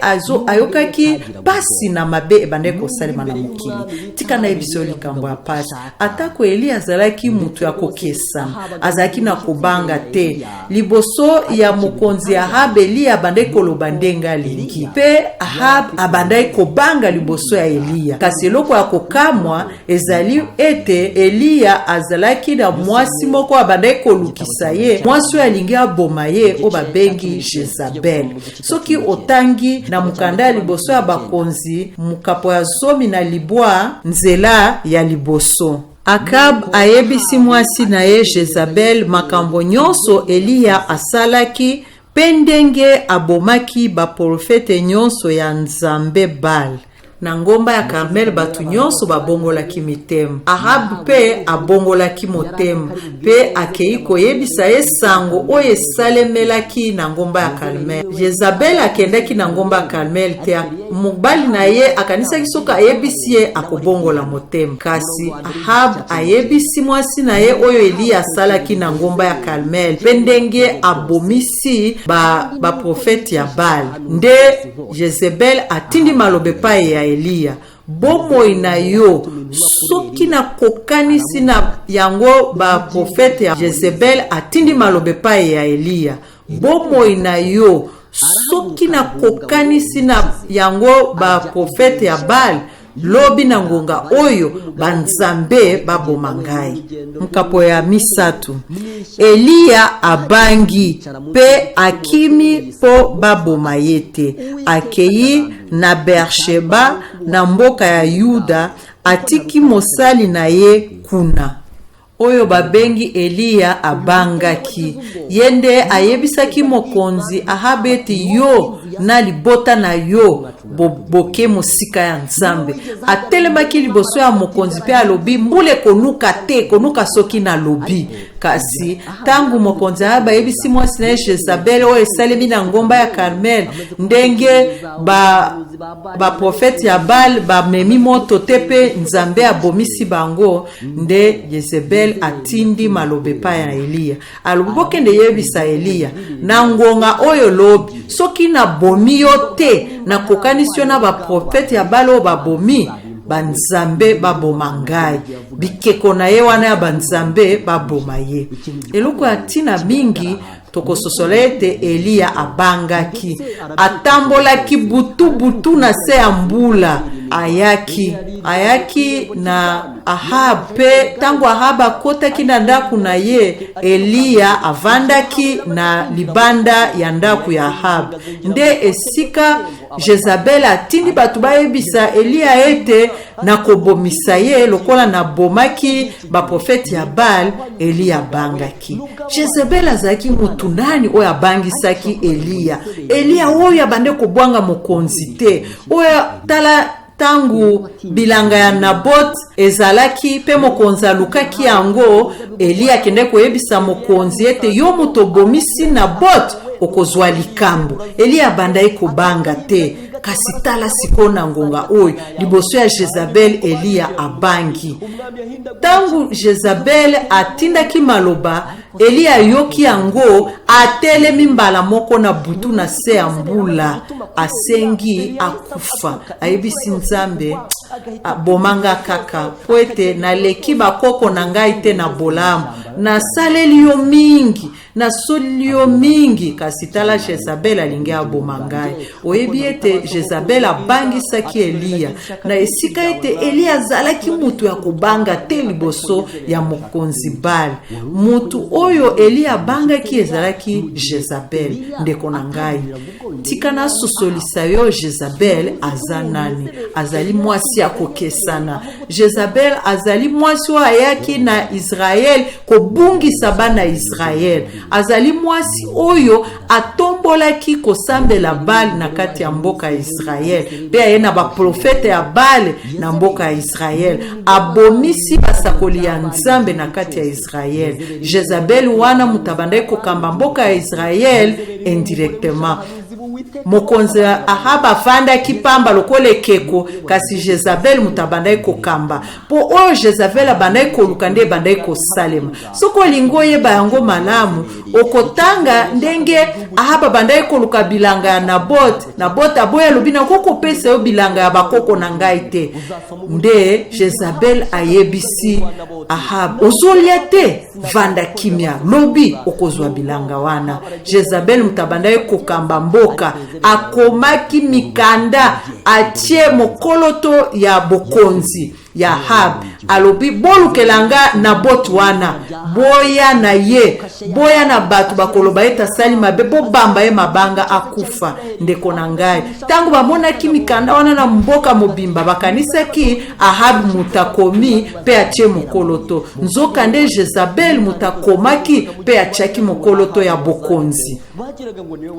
ayokaki pasi na mabe ebande kosalema na mokili tika na ebiso likambo ya pasi atako Eliya azalaki mutu ya kokesana azalaki na kobanga te liboso ya mokonzi Ahab Eliya abande koloba ndenga alingi pe Ahab abandai kobanga liboso ya Eliya kasi eloko ya kokamwa ezali ete Eliya azalaki na mwasi moko abandai kolukisa ye mwasi alingi aboma ye o babengi Jezabel soki otangi na mukanda ya liboso ya bakonzi mukapo ya 10 nzela ya liboso Akab ayebisi mwasi na ye Jezabel makambo nyonso Eliya asalaki pe ndenge abomaki baprofete nyonso ya nzambe Bali na ngomba ya Carmel batu nyonso babongolaki mitema. Ahab pe abongolaki motema pe akei koyebisa ye sango oyo esalemelaki na ngomba ya Carmel. Jezabel akendaki na ngomba ya Carmel te, mobali na ye akanisaki soka ayebisi ye akobongola motema. Kasi Ahab ayebisi mwasi na ye oyo Eliya asalaki na ngomba ya Carmel pe ndenge abomisi ba profeti ya Baal. Nde Jezebel atindi malobe pa ya Eliya: bomoi na yo soki na kokanisi na yango ba profete ya Jezebel atindi malobe pa ya Eliya: bomoi na yo soki na kokanisi na yango ba profete ya Baal, lobi na ngonga oyo banzambe baboma ngai. Mkapo ya misatu, Eliya abangi pe akimi po baboma yete. Akei na Beersheba na mboka ya Yuda, atiki mosali na ye kuna. Oyo babengi Eliya abangaki. Yende ayebisaki mokonzi Ahab eti yo na libota na yo boke mosika ya Nzambe. Atelemaki liboso ya mokonzi pe alobi: mbule konuka te, konuka soki na lobi. Kasi tangu mokonzi Ahab ayebisi mwasi na Jezabel oyo esalemi na ngomba ya Carmel ndenge ba profeti ya Baal bamemi moto te pe Nzambe abomisi bango, nde Jezebel atindi malobe pa ya Eliya. Alobi: bokende yebisa Eliya na ngonga oyo lobi soki na bomi yo te na kokanisi yo na ba profeti ya Baal oyo babomi, banzambe baboma ngai. Bikeko na ye wana ya banzambe baboma ye. Eloko ya tina mingi tokososola ete Eliya abangaki, atambolaki butu na se ya mbula. Ayaki na Ahab pe tango Ahab akotaki na ndaku na ye, Eliya avandaki na libanda ya ndaku ya Ahab. Nde esika Jezabel atindi batu bayebisa Eliya ete na kobomisa ye lokola na bomaki ba profeti ya Baal. Eliya bangaki. Jezabel azaki mutu nani oyo abangisaki Eliya? Eliya oyo abande kobwanga mokonzi te, oyo tala tangu bilanga ya Nabot ezalaki pe mokonzi alukaki yango. Eliya kende koyebisa mokonzi ete yo muto bomisi Nabot okozwa likambo. Eliya bandai kobanga te. Kasi tala siko na ngonga oyo liboso ya Jezabel Eliya abangi. Tangu Jezabel atindaki maloba, Eliya yoki yango atelemi mbala moko na butu na se ya mbula, asengi akufa. Ayebisi Nzambe: bomanga kaka po ete naleki bakoko na ngai te na bolamu, nasaleli yo mingi, nasoli yo mingi. Kasi tala Jezabel alingi aboma ngai. Oyebi ete Jezabel abangisaki Eliya na esika ete Eliya azalaki mutu ya kobanga te liboso ya mokonzi Baal. Mutu oyo Eliya abangaki ezalaki Jezabel. Ndeko na ngai, tika na sosolisa yo Jezabel aza nani? Azali mwasi ya kokesana. Jezabel azali mwasi oyo ayaki na Israel kobungisa bana Israel. Azali mwasi oyo atombolaki kosambela Baal na kati ya mboka ya Israel. Pe ayena ba profete ya Baal na mboka ya Israel. Abomisi basakoli ya Nzambe na kati ya Israel. Jezabel wana mutabandai kokamba mboka ya Israel indirectement. Mokonzi Ahab afanda kipamba lokole keko, kasi Jezabel mutabandai kokamba. Po oyo Jezabel abandai kolukande bandai kosalema. Soko lingo yeba yango malamu, okotanga ndenge Ahab bandai koluka bilanga ya Nabot aboya lobina koko pesa yo bilanga ya bakoko na ngai te. Nde Jezabel ayebisi Ahab: ozolia te, vanda kimia, lobi okozwa bilanga wana. Jezabel mutabandai kokamba mboka, akomaki mikanda atie mokoloto ya bokonzi. ya Ahab alobi bolukelanga na botu wana boya na ye boya na batu bakoloba eta sali mabe bobamba ye mabanga akufa ndeko na ngai tangu bamonaki mikanda wana na mboka mobimba bakanisaki Ahab mutakomi pe atie mokoloto nzoka nde Jezabel mutakomaki pe atiaki mokoloto ya bokonzi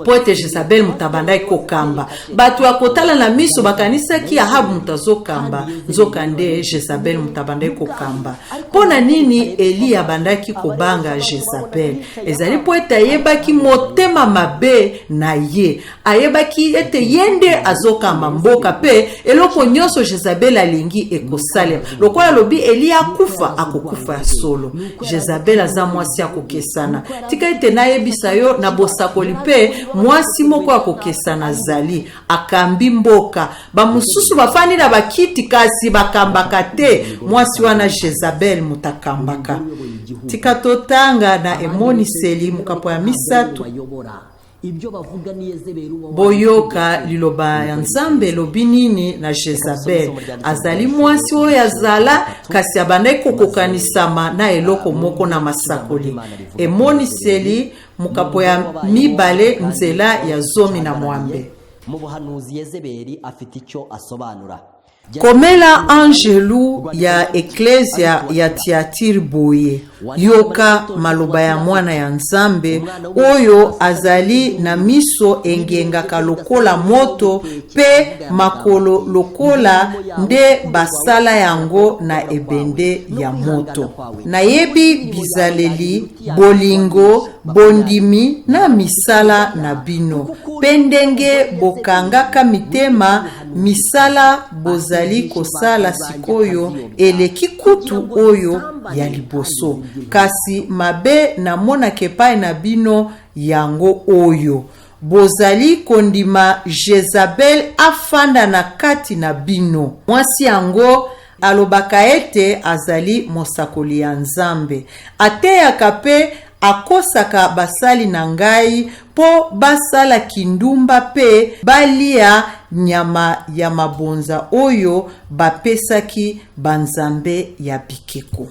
poete Jezabel mutabandai kokamba batu ya kotala na miso bakanisaki Ahab mutazokamba nzoka nde Jezabel mutabandai kokamba pona nini Eli abandaki kobanga Jezabel ezali poete ayebaki motema mabe na ye ayebaki ete yende azokamba mboka pe eloko nyonso Jezabel alingi ekosalema lokola lobi Eli akufa akokufa solo Jezabel aza mwasi akokesana tika ete nayebisa yo na bosakoli pe mwasi moko akokesana zali akambi mboka bamususu bafani na bakiti kasi bakambaka te mwasi wana Jezabel mutakambaka tika totanga na emoniseli mukapo ya misatu boyoka liloba ya Nzambe lobi nini na Jezabel azali mwasi oyo azala kasi abandai kokokanisama na eloko moko na masakoli emoniseli mukapo ya mibale nzela ya zomi na mwambe mu buhanuzi Yezebeli afite icyo asobanura komela angelu ya eklesia ya Tiatiri boye yoka maloba ya mwana ya Nzambe oyo azali na miso engengaka lokola moto pe makolo lokola nde basala yango na ebende ya moto nayebi bizaleli bolingo bondimi na misala na bino pendenge bokangaka mitema misala bozali kosala sikoyo eleki kutu oyo ya liboso kasi mabe na mona kepai na bino yango oyo bozali kondima Jezabel afanda na kati na bino mwasi yango alobaka ete azali mosakoli ya Nzambe ateyaka pe akosaka basali na ngai po basala kindumba pe balia nyama ya mabonza oyo bapesaki banzambe ya bikeko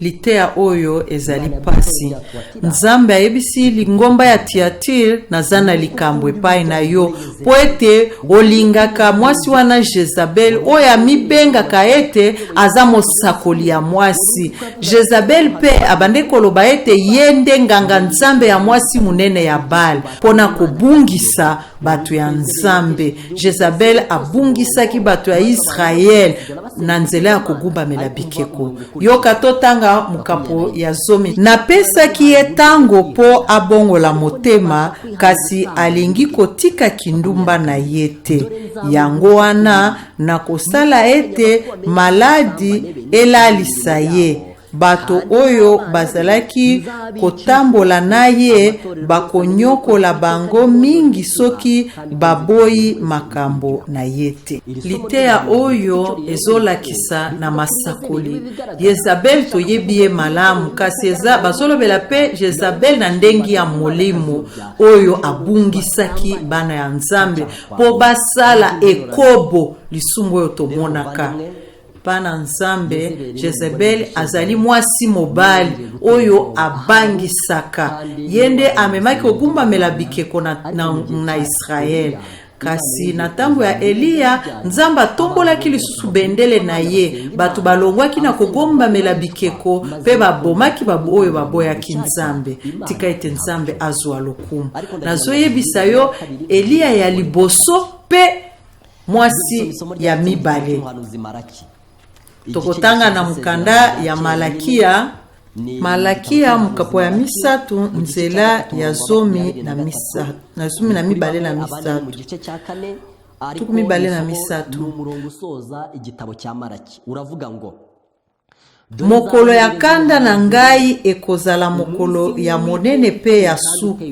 litea oyo ezali pasi Nzambe ayebisi lingomba ya Tiatiri na zana likambo epai na yo poete olingaka mwasi wana Jezabel oyo amibengaka ete aza mosakoli ya mwasi Jezabel pe abande koloba ete yende nganga Nzambe ya mwasi munene ya Baal pona kobungisa batu ya Nzambe Jezabel abungisaki batu ya Israel na nzela ya kogumbamela bikeko yoka totanga mukapo ya zomi napesaki ye tango po abongola motema kasi alingi kotika kindumba na yete yango wana na kosala ete maladi elalisa ye bato oyo bazalaki kotambola na ye bakonyokola bango mingi soki baboyi makambo na yete litea oyo ezolakisa na masakoli Jezabel toyebi ye malamu kasi eza bazolobela pe Jezabel na ndengi ya molimo oyo abungisaki bana ya Nzambe po basala ekobo lisumu oyo tomonaka pana Nzambe Jezebel azali mwasi mobali oyo abangisaka yende amemaki kogumbamela bikeko na Israel kasi na tango ya Eliya Nzambe atombolaki lisusu bendele na ye batu balongwaki na kogumbamela bikeko pe babomaki oyo baboyaki Nzambe tika ete Nzambe azwa lokumu nazoyebisa yo Eliya ya liboso pe mwasi ya mibale tokotanga na mukanda ya Malakia mukapo ya misatu nzela ya zomi na mibale na misatu tukumi bale na misatu umurongo usoza igitabo cya Malaki uravuga ngo mokolo ya kanda na ngai ekozala mokolo ya monene pe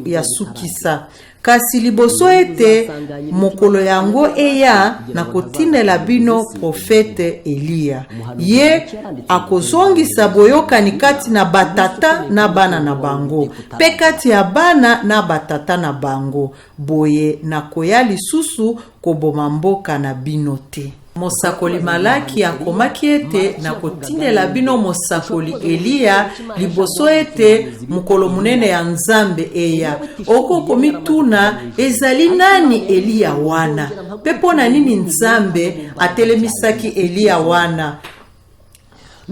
ya sukisa kasi liboso ete mokolo yango eya na kotindela bino profete Eliya ye akozongisa boyokani kati na batata na bana na bango pe kati ya bana na batata na bango boye na koya lisusu koboma mboka na bino te. mosakoli Malaki akomaki ete na kotindela bino mosakoli Eliya liboso ete mokolo munene ya Nzambe eya. Okoko mituna ezali nani Eliya wana? Pepo na nini Nzambe atelemisaki Eliya wana?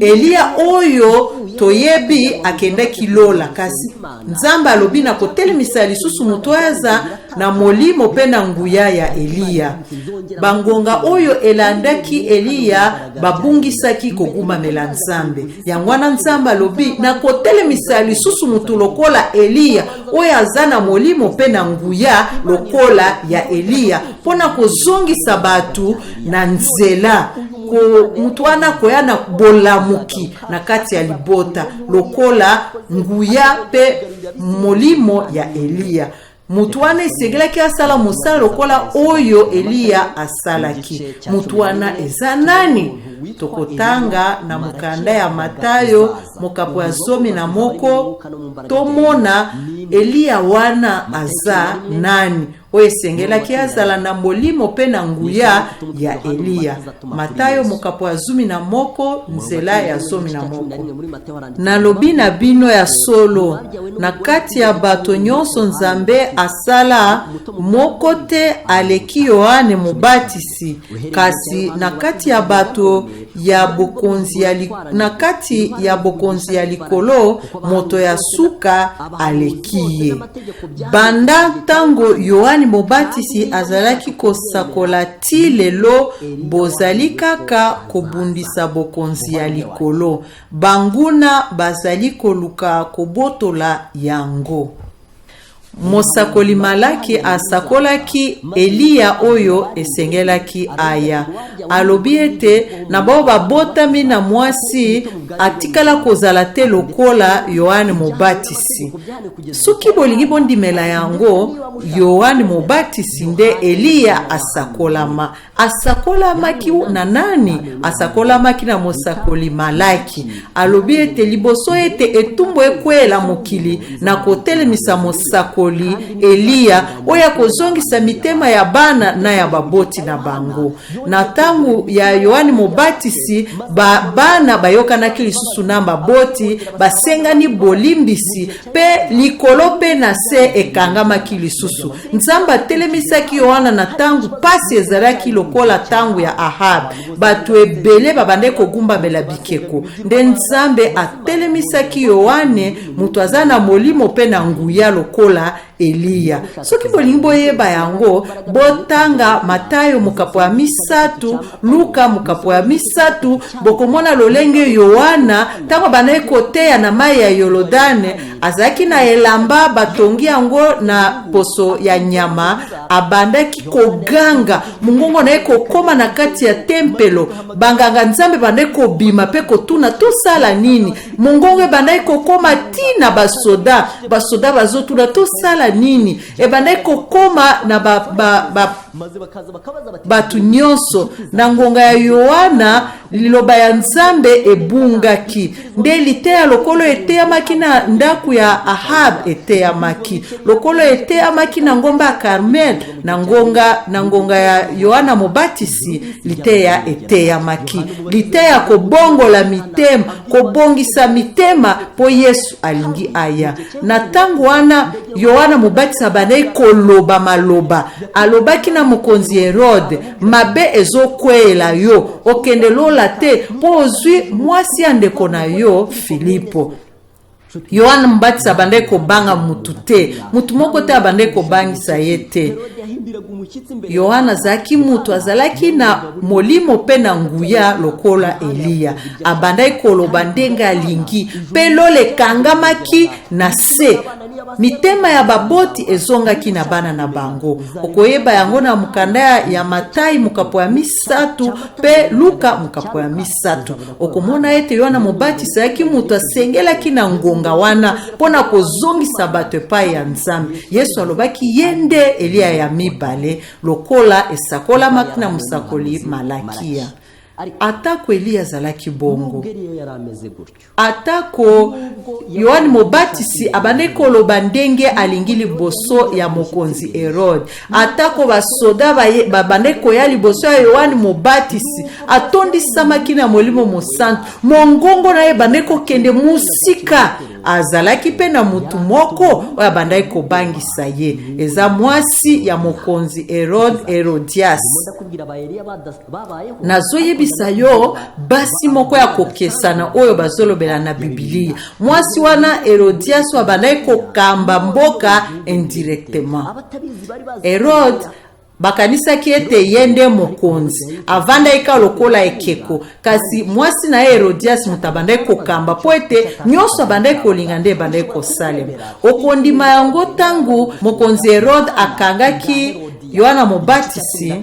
Eliya oyo toyebi akenda kilola kasi Nzambe alobi na kotelemisa lisusu mutu aza na molimo pe na nguya ya Eliya. Bangonga oyo elandaki Eliya babungisaki kogumamela Nzambe. Yango wana Nzambe alobi na kotelemisa lisusu mutu lokola Eliya oyo aza na molimo pe na nguya lokola ya Eliya pona kozongisa batu na nzela ko mutu wana koya na bolamuki na kati ya libota lokola nguya pe molimo ya Eliya. Mutu wana esegelaki asala mosala lokola oyo Eliya asalaki. Mutu wana eza nani? Tokotanga na mukanda ya Matayo mokapo ya 11 tomona Eliya wana aza nani oyo esengelaki azala na molimo pe na nguya ya Eliya. Matayo mokapo ya 11 nzela ya 11. Nalobi na bino ya solo na kati ya bato nyonso Nzambe asala moko te aleki Yohane Mubatisi, kasi na kati ya bato ya bokonzi ya likolo moto ya suka alekiye. Banda tango Yohane Mubatisi azalaki kosakola ti lelo bozali kaka kobundisa bokonzi ya likolo, banguna bazali koluka kobotola yango. Mosakoli Malaki asakolaki Eliya oyo esengelaki aya. Alobi ete na bao babotami na mwasi atikala kozala te lokola Yohane Mubatisi. Soki bolingi bondimela yango, Yohane Mubatisi nde Eliya asakolama. Asakolamaki na nani? Asakolamaki na mosakoli Malaki. Alobi ete liboso ete etumbo ekwela mokili na kotelemisa mosakoli Eliya oya kozongisa mitema ya bana na ya baboti na bango. Na tangu ya Yohane Mubatisi bana bayokanaki lisusu na baboti basengani bolimbisi pe likolo pe na se ekangamaki lisusu. Nzambe atelemisaki Yohana na tangu pasi ezalaki lokola tangu ya Ahab. Batu ebele babande kogumba bela bikeko. Nde Nzambe atelemisaki Yohane mutu aza na molimo pe na nguya lokola Eliya. Soki bolingi boyeba yango, botanga Matayo mokapo ya 3, Luka mokapo ya 3, bokomona lolenge Yohana tango banaye koteya na mai ya Yolodane azaki na elamba batongi yango na poso ya nyama, abandaki koganga mungongo na kokoma na kati ya tempelo. Banganga Nzambe banaye kobima pe kotuna tosala nini, mungongo banaye kokoma tina basoda bazotuna tosala nini, ebanaye kokoma na batu nyonso. Na ngonga ya Yohana liloba ya Nzambe ebungaki, nde liteya lokolo eteyamaki na ndaku ya Ahab eteyamaki, lokolo eteyamaki na ngomba ya Karmel na ngonga ya Yohana Mubatisi liteya eteyamaki. Liteya kobongola mitema, kobongisa mitema po Yesu alingi aya. Na tangu wana Yohana Mubatisi abanaye koloba maloba, alobaki na mokonzi Herode, mabe ezokwela yo, okende lola te po ozwi mwasi ya ndeko na yo Filipo. Yohana Mubatisi abanaye kobanga mutu te, mutu moko te abanaye kobangisa ye te. Yohana zaki mutu azalaki na molimo pe na nguya lokola Eliya, abanaye koloba ndenge alingi pe lole kangamaki na se. Mitema ya baboti ezongaki na bana na bango. Okoyeba yango na mukanda ya Matayo mokapo ya 3 pe Luka mokapo ya 3. Okomona ete Yohana Mubatisi yaki mutu asengelaki na ngonga wana pona kozongisa bato epai ya Nzambe. Yesu alobaki yende Eliya ya mibale lokola esakola makina musakoli Malakia. atako Eliya azalaki bongo, nubwo Eliya yari ameze gutyo, atako Yohani Mobatisi abande koloba ndenge alingi liboso ya mokonzi Herode, atako basoda babande koya liboso ya Yohani Mobatisi atondisamaki na Molimo Mosantu, mongongo na ye bande kokende musika, azalaki pe na mutu moko oyo bandai kobangisa ye, eza mwasi ya mokonzi Herodias. Nazoyebisa yo basi moko ya kokesana oyo bazolobela na Biblia, mwasi wana Herodias wa bandai kokamba mboka indirectement. Herode bakanisaki ete yende mokonzi avanda ika lokola ekeko, kasi mwasi na Herodias mutabandai kokamba po ete nyonso bandai kolinga nde bandai kosalema. Okondima yango tangu mokonzi Herode akangaki Yohana Mobatisi,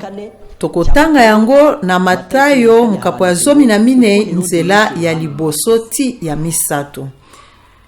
tokotanga yango na Matayo mukapo ya 14 nzela ya liboso ti ya misato.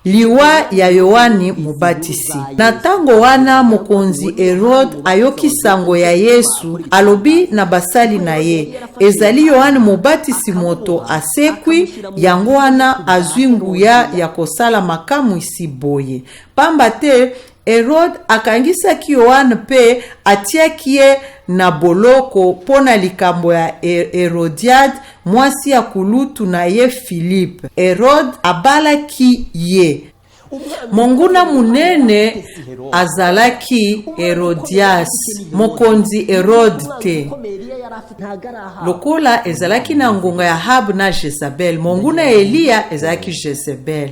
Liwa ya Yohani Mobatisi. Na tango wana mokonzi Herode ayoki sango ya Yesu, alobi na basali na ye, ezali Yohani Mobatisi moto asekwi, yango wana azwi nguya ya kosala makamu isi boye. Pamba te Herode akangisaki Yohani pe atiaki ye na boloko pona likambo ya Herodiad, mwasi ya kulutu na ye Philippe. Herode abalaki ye. Monguna munene azalaki Herodias, mokonzi Herode te. Lokola ezalaki na ngonga ya Ahabu na Jezabel, monguna Eliya ezalaki Jezebel.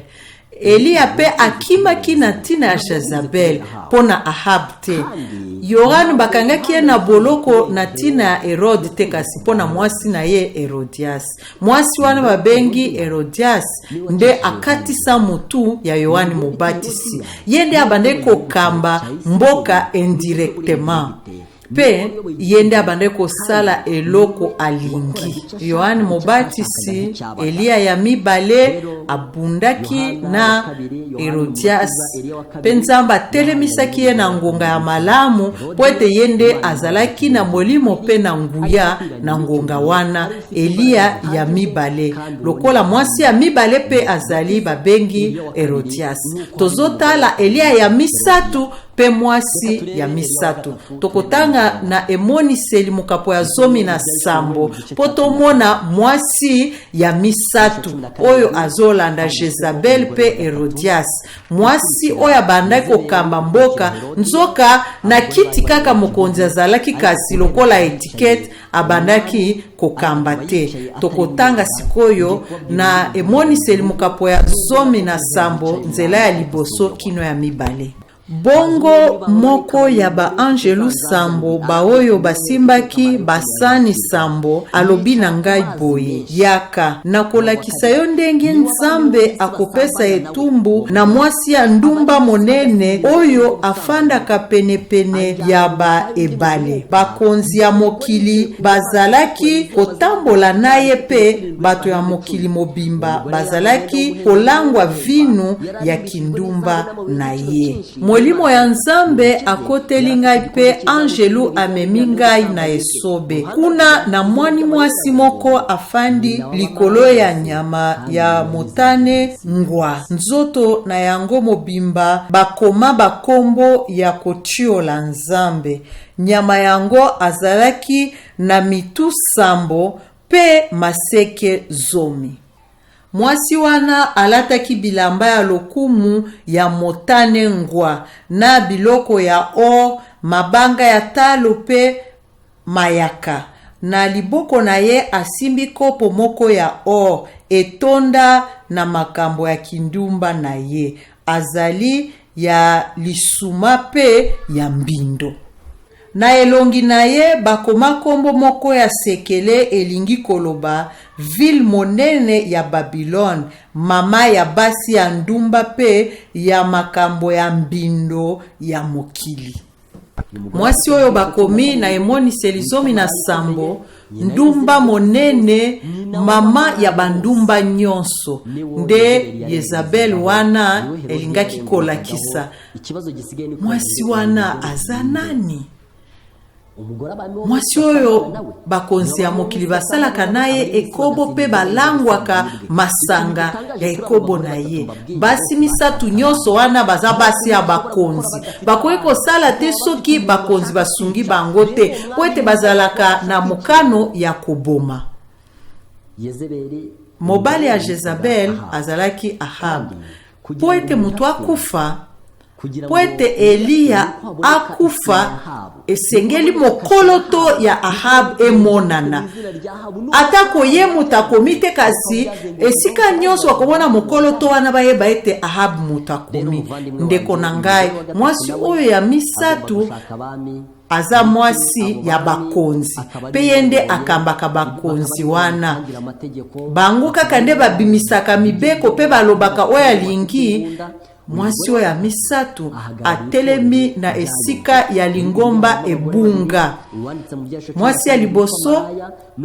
Eliya pe akimaki na tina ya Jezabel pona Ahab te. Yohani bakangaki na boloko na tina ya Herode te, kasi pona mwasi na ye Herodias. Mwasi wana babengi Herodias nde akatisa mutu ya Yohani Mobatisi, yende abande kokamba mboka indirectement, pe yende abande kosala eloko alingi. Yohani Mobatisi Eliya ya mibale abundaki na Herodias, penzamba telemisaki ye na ngonga ya malamu po ete yende azalaki na molimo pe na nguya na ngonga wana Eliya ya mibale. Lokola mwasi ya mibale pe azali babengi Herodias. Tozotala Eliya ya misatu pe mwasi ya misatu. Tokotanga na emoniseli mukapo ya 17 poto mona mwasi ya misatu oyo azolanda Jezabel pe Herodias, mwasi oyo bandaki kokamba mboka nzoka na kiti kaka mokonzi azalaki, kasi lokola etikete abandaki kokamba te. Tokotanga sikoyo na emoniseli mukapo ya 17 nzela ya liboso kino ya mibale. Bongo moko ya ba angelu sambo baoyo basimbaki basani sambo alobi na ngai boye, yaka nakolakisa yo ndenge Nzambe akopesa etumbu na mwasi ya ndumba monene oyo afandaka penepene ya ba ebale. Bakonzi ya mokili bazalaki kotambola naye pe bato ya mokili mobimba bazalaki kolangwa vinu ya kindumba na ye. Molimo ya Nzambe akoteli ngai pe angelu amemi ngai na esobe. Kuna na mwani mwasi moko afandi likolo ya nyama ya motane ngwa. Nzoto na yango mobimba bakoma bakombo ya kotiola Nzambe. Nyama yango azalaki na mitu sambo pe maseke zomi. Mwasi wana alataki bilamba ya lokumu ya motane ngwa na biloko ya or, mabanga ya talo pe mayaka. Na liboko na ye asimbi kopo moko ya or etonda na makambo ya kindumba na ye. Azali ya lisuma pe ya mbindo. Na elongi na ye bakoma kombo moko ya sekele elingi koloba ville monene ya Babylon, mama ya basi ya ndumba pe ya makambo ya mbindo ya mokili. Mwasi oyo bakomi na emoniseli 17 ndumba monene, mama ya bandumba nyonso, nde Jezabel wana elingaki kolakisa. Mwasi wana aza nani? mwasi oyo bakonzi ya mokili basalaka naye ekobo pe balangwaka masanga ya ekobo na ye. Basi misatu nyonso wana baza basi ya bakonzi, bakoki kosala te soki bakonzi basungi bango te po ete bazalaka na mokano ya koboma. Mobali ya Jezabel azalaki Ahab. Po ete mutu akufa, po ete Eliya akufa, esengeli mokoloto ya Ahab emonana. Atako ye mutakomi te kasi esika nyonso akobona mokoloto wana bayeba ete Ahab mutakomi. Ndeko na ngai, mwasi oyo ya misatu aza mwasi ya bakonzi, pe yende akambaka bakonzi wana. Bango kaka nde babimisaka mibeko pe balobaka oya lingi. Mwasi oyo ya misatu atelemi na esika ya lingomba ebunga. Mwasi ya liboso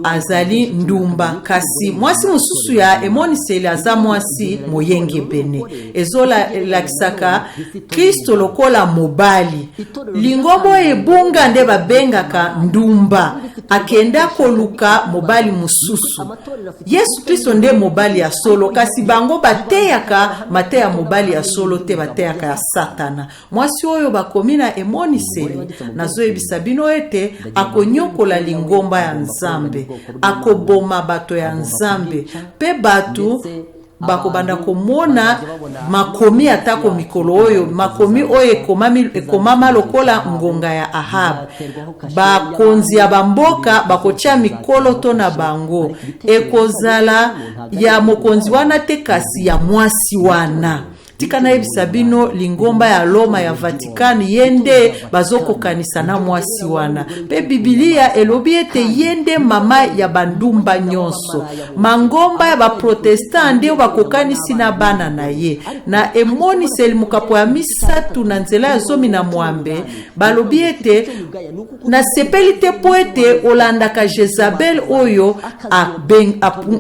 azali ndumba, kasi mwasi mususu ya emoniseli aza mwasi moyenge bene. Ezola lakisaka Kristo lokola mobali. Lingombo ebunga nde babengaka ndumba, akenda koluka mobali mususu. Yesu Kristo nde mobali ya solo, kasi bango bateyaka mate ya mobali ya solo te, bateyaka ya Satana. Mwasi oyo bakomi na emoniseli nazoyebisa bino ete akonyokola lingomba ya Nzambe, akoboma bato ya Nzambe, pe batu bakobanda komona makomi atako mikolo oyo, makomi oyo ekomama lokola ngonga ya Ahab. Bakonzi ya bamboka bakotia mikolo to na bango, ekozala ya mokonzi wana te kasi ya mwasi wana. Tika na yebisa bino lingomba ya Roma ya Vatikani yende bazoko kanisa na mwasi wana. Pe Biblia elobi ete yende mama ya bandumba nyonso. Mangomba ya baprotestant nde bakokanisi na bana na ye. Na emoni seli mukapo ya misatu na nzela ya zomi na mwambe, balobi ete na sepeli te po ete olandaka Jezabel oyo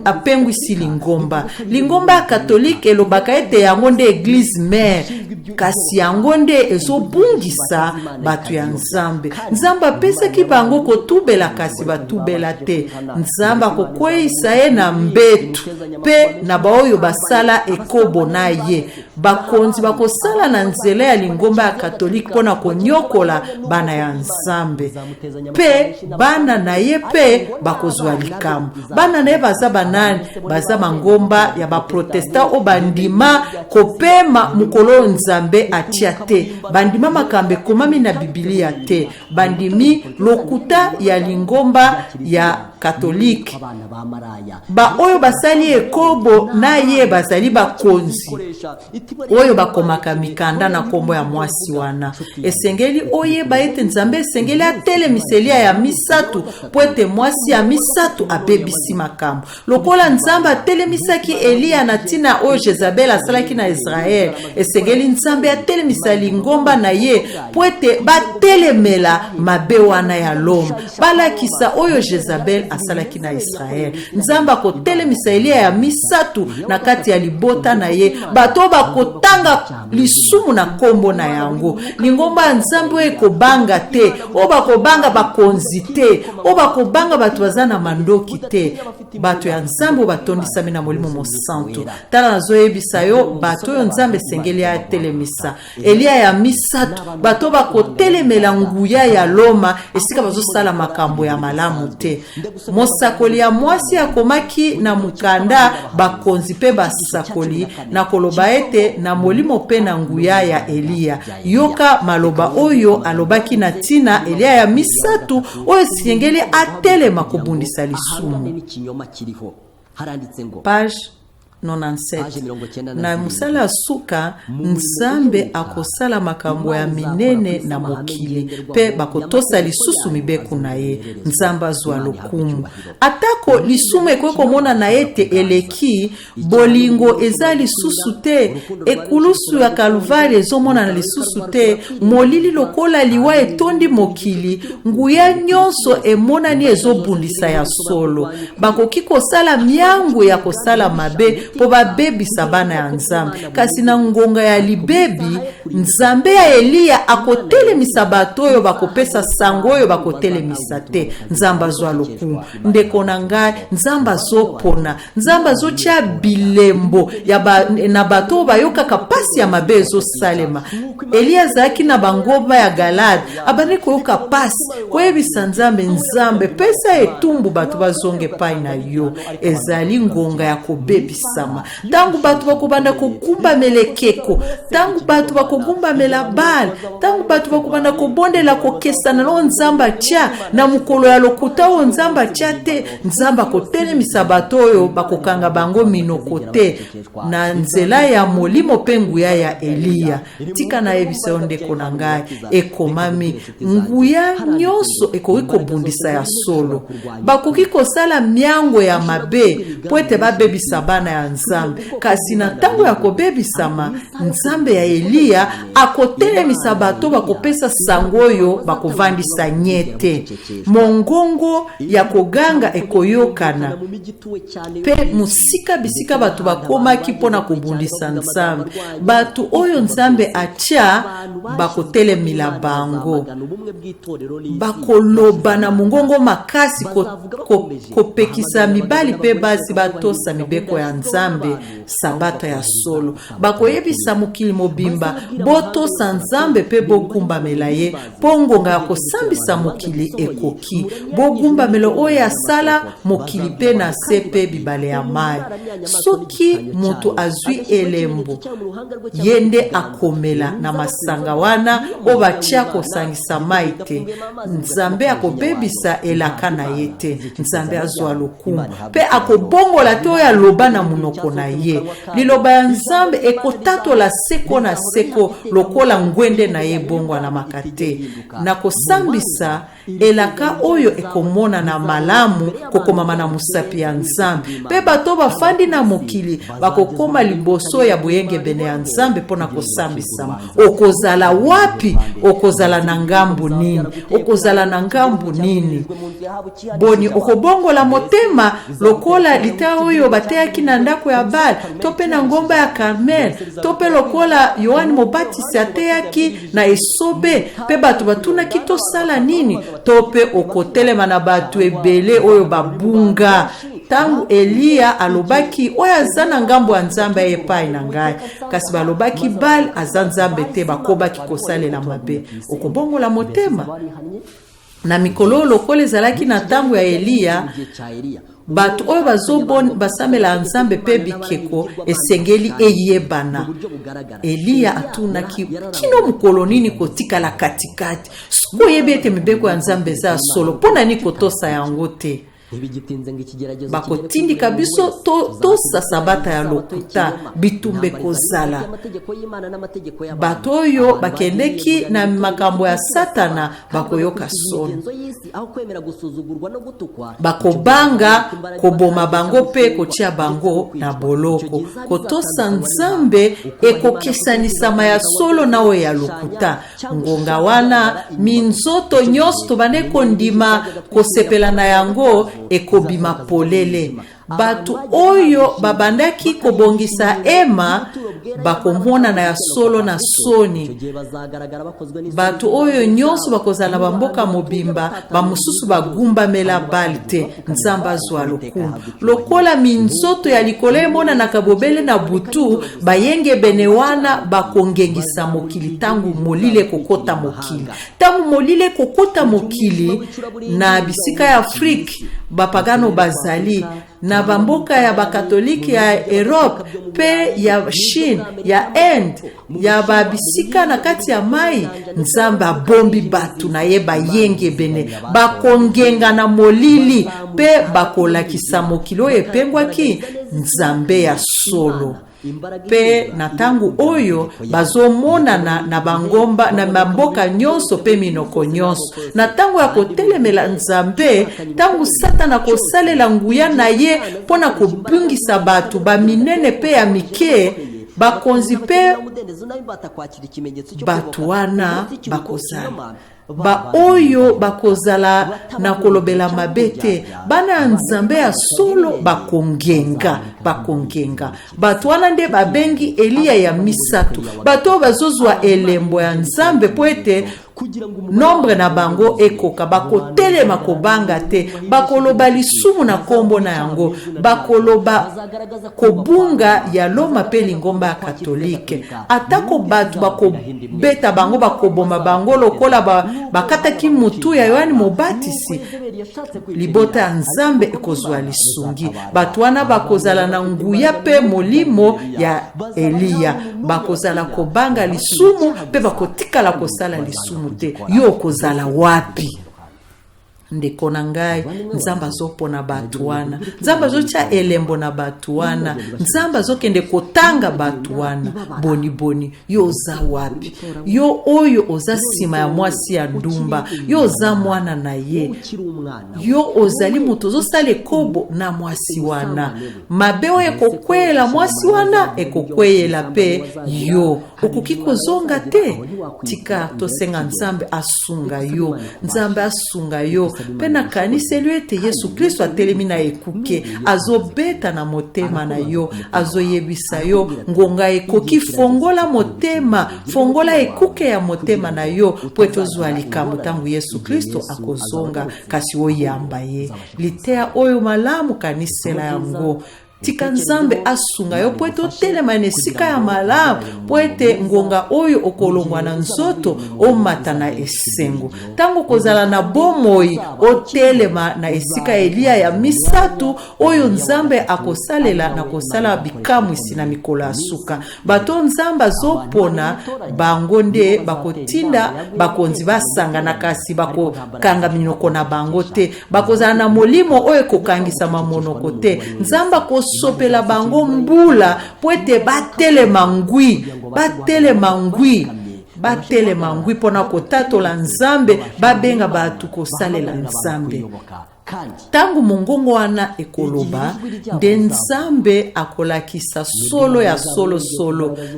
apengwisi lingomba. Lingomba ya katolike elobaka ete yango nde eglise mère, kasi yango nde ezobungisa batu ya Nzambe. Nzambe apesaki bango kotubela kasi batubela te. Nzambe akokweyisa ye na mbetu pe na baoyo basala ekobo na ye. Bakonzi bakosala na nzela ya lingomba ya katolike pona konyokola bana ya Nzambe, pe bana na ye pe bakozwa likamu. Bana na ye baza banani? Baza mangomba ya baprotestant o bandima kopema mukolo Nzambe atia te, bandima makambe komami na Biblia te, bandimi lokuta ya lingomba ya katolike. Ba oyo basali ekobo na ye bazali bakonzi oyo bakomaka mikanda na kombo ya mwasi wana. Esengeli oyeba ete Nzambe esengeli atelemiseliya ya misatu po ete mwasi ya misatu abebisi makambo. Lokola Nzambe atelemisaki Eliya na tina oyo Jezabel asalaki na Israel, esengeli Nzambe atelemisa lingomba na ye po ete batelemela mabe wana ya Roma, balakisa oyo Jezabel asalaki na Israel. Nzambe akotelemisa Eliya ya misatu na kati ya libota na ye, bato bakotanga lisumu na kombo na yango. Lingomba ya Nzambe ekobanga te, o bakobanga bakonzi te, o bakobanga bato baza na mandoki te. Bato ya Nzambe batondisami na molimo mosantu. Tala nazoyebisa yo bato yo Nzambe sengeli ya telemisa Eliya ya misatu, bato bakotelemela nguya ya Roma esika bazosala makambo ya malamu te. Mosakoli ya mwasi akomaki na mukanda bakonzi pe basakoli na koloba ete na molimo pe na nguya ya Eliya. Yoka maloba oyo alobaki na tina Eliya ya misatu oyo sengeli atelema kobundisa lisumu. Page 97. Na musala suka Nzambe akosala makambo ya minene na mokili pe bakotosa lisusu mibeku na ye. Nzambe azwa lokumu. Atako lisumu ekweko mona na ete eleki bolingo eza lisusu te, ekulusu ya Kalvari ezomona na lisusu te, molili lokola liwa etondi mokili, nguya nyonso emonani ezobundisa ya solo. Bakoki kosala miangu ya kosala mabe po babebisa bana ya nzambe. Kasi na ngonga ya libebi nzambe ya Eliya akotelemisa bato oyo bakopesa sango oyo bakotelemisa te. Nzambe azwa lokumu. Ndeko na ngai nzambe azopona, nzambe azotia bilembo na bato bayokaka pasi ya mabe ezosalema. Eliya azalaki na bangoba ya Galade abandi koyoka pasi koyebisa nzambe pesa etumbu bato bazonge pai na yo. Ezali ngonga ya kobebisama. Tangu bato bakobanda kogumba melekeko, tangu bato bakogumba melabal, tangu bato bakobanda kobondela kokesana lo nzamba tia na mukolo ya lokuta o nzamba tia te, nzamba kotelemisa bato oyo bakokanga bango minoko te na nzela ya molimo penguya ya Eliya. Tika na yebisa ndeko na ngai ekomami nguya nyonso ekoki kobundisa ya solo. Bakoki kosala miango ya mabe po ete babebisa bana ya nzambe. Kasi na ntango ya kobebisama nzambe ya Eliya akotelemisa bato bakopesa sango oyo bakovandisa nyete. Mongongo ya koganga ekoyokana pe musika bisika bato bakomaki pona kobundisa nzambe. Bato oyo nzambe atia bakotelemila bango, bakoloba na mongongo makasi kopekisa mibali pe basi batosa mibeko ya nzambe sabata ya solo. Bakoyebisa mokili mobimba botosa nzambe pe bogumbamela ye po ngonga ya kosambisa mokili ekoki. Bogumbamela oyo asala mokili pe na se pe bibale ya mai. Soki moto azwi elembo yende akomela na masanga wana o batia kosangisa mai te, nzambe akobebisa elaka na ye te. Nzambe azwa lokumu pe akobongola te oyo aloba na munoko na ye. Liloba ya nzambe ekotatola seko na seko lokola ngwende na ye bongwa na makate. Na kosambisa elaka oyo ekomona na malamu kokomama na musapi ya nzambe. Pe bato bafandi na mokili bakokoma liboso ya boyenge bene ya nzambe pona kosambisa. Okozala wapi? Okozala na ngambu nini? Okozala na ngambu nini? Boni okobongola motema lokola lita oyo bateyaki na ndako ya Bal, tope na ngomba ya Carmel, tope lokola Yohani Mobatisi ateyaki na esobe, pe bato batunaki tosala nini? Tope okotelema na bato ebele oyo babunga. Tangu Eliya alobaki oyo aza na ngambo ya nzambe epai na ngai, kasi balobaki Bal aza nzambe te, bakobaki kosalela mabe. Okobongola motema na mikolo lokola ezalaki na tango ya Eliya. Bato oyo basamela nzambe pe bikeko esengeli eyebana. Eliya atunaki kino mukolo nini kotikala katikati? Siko yebete mibeko ya nzambe za solo pona ni kotosa yango te. Bakotindika biso tosa sabata ya lokuta bitumbe kozala. Bato oyo bakendeki na makambo ya Satana bakoyoka soni. Bakobanga koboma bango pe kotia bango na boloko. Kotosa nzambe ekokesanisama ya solo na oyo ya lokuta. Ngonga wana minzoto nyonso bane kondima kosepela na yango ekobima polele. Bato oyo babandaki kobongisa ema bakomona na ya solo na soni. Bato oyo nyonso bakozala bamboka mobimba bamususu bagumba mela balte. Nzamba azwa lokumu lokola minzoto ya likolo emona na kabobele na butu bayenge bene wana bakongengisa mokili. Tangu molile kokota mokili, tangu molile kokota mokili na bisika ya Afrika bapagano bazali na bamboka ya bakatoliki ya Europe pe ya Chine ya Inde ya babisika na kati ya mai. Nzamba bombi batu na ye bayenge bene bakongenga na molili pe bakolakisa mokilo epengwaki nzambe ya solo. Pe na tangu oyo bazomona na bangomba na mamboka nyonso pe minoko nyonso. Na tangu ya kotelemela nzambe, tangu Satana kosalela nguya na ye pona kobungisa batu ba minene pe ya mike, bakonzi pe bato wana bakozala ba oyo bakozala na kolobela mabe te bana ya nzambe ya solo bakongenga bato wana nde babengi Eliya ya misatu bato oyo bazozwa elembo ya nzambe po ete nombre na bango ekoka bakotelema kobanga te bakoloba lisumu na kombo na yango bakoloba kobunga ya Loma pe lingomba ya katolike atako bato bakobeta bango bakoboma bango lokola bakataki mutu ya Yohani Mobatisi libota ya nzambe ekozwa lisungi bato wana bakozala na nguya pe molimo ya Eliya bakozala kobanga lisumu pe bakotikala kosala lisumu te yo kozala wapi ndeko na ngai nzamba azopona bato wana nzamba azotia elembo na bato wana nzamba azokende kotanga bato wana boni yo oza wapi yo oyo oza nsima ya mwasi ya ndumba yo oza mwana na ye yo ozali moto ozosala ekobo na mwasi wana mabe oyo ekokweyela mwasi wana ekokweyela pe yo okoki kozonga te tika tosenga nzambe asunga yo pe na kaniselu ete Yesu Kristo atelemi na ekuke azobeta na motema na yo azoyebisa yo ngonga ekoki fongola motema fongola ekuke ya motema na yo po tozwa likambo tangu Yesu Kristo akozonga kasi oyamba ye litea oyo malamu kanisela yango tika nzambe asunga yo po ete otelema na esika ya malamu po ete ngonga oyo okolongwa na nzoto omata na esengo tango kozala na bomoi otelema na esika Eliya ya misatu oyo nzambe akosalela na kosala bikamwisi na mikolo ya suka bato nzambe azopona bango nde bakotinda bakonzi basangana kasi bakokanga minoko na bango te bakozala na molimo oyo ekokangisa mamonoko te nzambe sopela bango mbula po ete batelema ngwi pona kotatola nzambe babenga batu kosalela nzambe tangu mongongo wana ekoloba nde nzambe akolakisa solo ya solo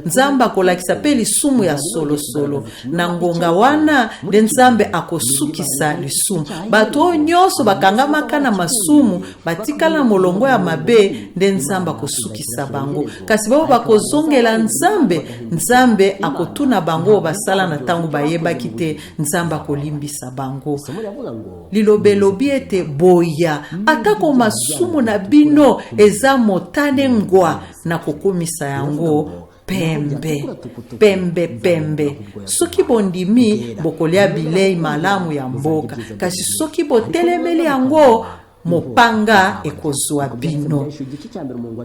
nzambe akolakisa pe lisumu ya solo na ngonga wana nde nzambe akosukisa lisumu bato oyo nyonso bakangamaka na masumu batikala molongo ya mabe nde nzambe akosukisa bango kasi bao bakozongela nzambe akotuna bango basala na tango bayebaki te nzambe akolimbisa bango lilobelobi ete boya atako masumu na bino eza motane ngwa na kokomisa yango pembe soki bondimi bokolia bilei malamu ya mboka kasi soki botelemeli yango mopanga ekozwa bino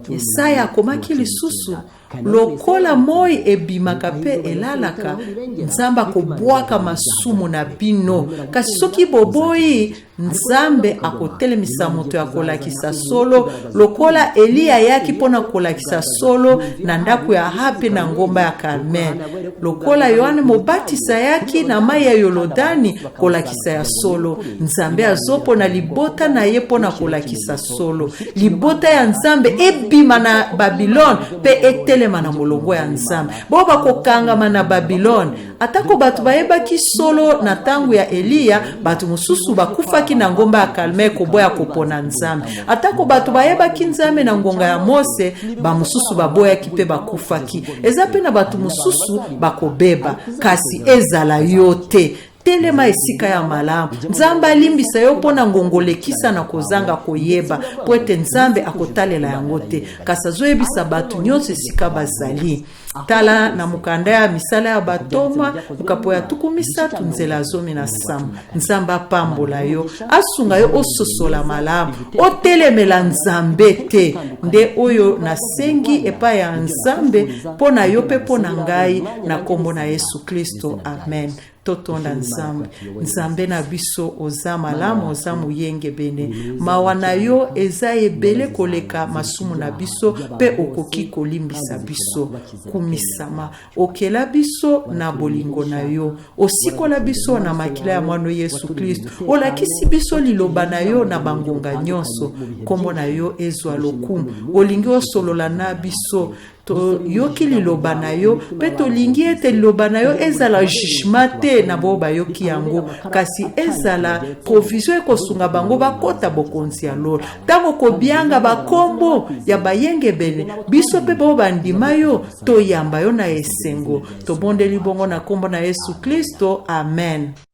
Yesaya akomaki lisusu lokola moi ebimaka pe elalaka nzambe akobwaka masumu na bino kasi soki boboyi nzambe akotelemisa moto ya kolakisa solo lokola Eliya yaki pona kolakisa solo na ndako ya Ahabi na ngomba ya Karmel lokola Yohane Mobatisa yaki na mai ya Yolodani kolakisa ya solo nzambe azopona libota na ye pona kolakisa solo libota ya nzambe ebima na Babilon pe etelema na molongo ya nzambe bo bakokangama na Babilon atako batu bayebaki solo na tangu ya Eliya batu mususu bakufaki na ngomba ya Karmel koboya kopona nzambe atako batu bayebaki nzambe na ngonga ya Mose ba mususu baboyaki pe bakufaki eza pe na batu mususu bakobeba kasi ezala yote telema esika ya malamu nzambe alimbisa yo pona ngongolekisa na kozanga koyeba po ete nzambe akotalela yango te kasi azoyebisa batu nyonso esika bazali tala na mukanda ya misala ya batoma mukapo ya tuku misatu nzela zomi na samu nzambe apambola yo asunga yo ososola malamu otelemela nzambe te nde oyo nasengi epa ya nzambe pona yo pe pona ngai na kombo na Yesu Kristo amen totonda nzambe na biso oza malamu oza muyenge bene mawa na yo eza ebele koleka masumu na biso pe okoki kolimbisa biso kumisama okela biso na bolingo na yo osikola biso na makila ya mwana Yesu Kristo olakisi biso liloba na yo na bangonga nyonso kombo na yo ezwa lokumu olingi osolola na biso toyoki liloba na yo mpe tolingi ete liloba na yo ezala jugement te na bao bayoki yango kasi ezala provision ekosunga bango bakota bokonzi ya lolo ntango kobianga bakombo ya bayengebele biso mpe bao bandima yo toyamba yo na esengo tobondeli bongo na kombo na Yesu Kristo amen.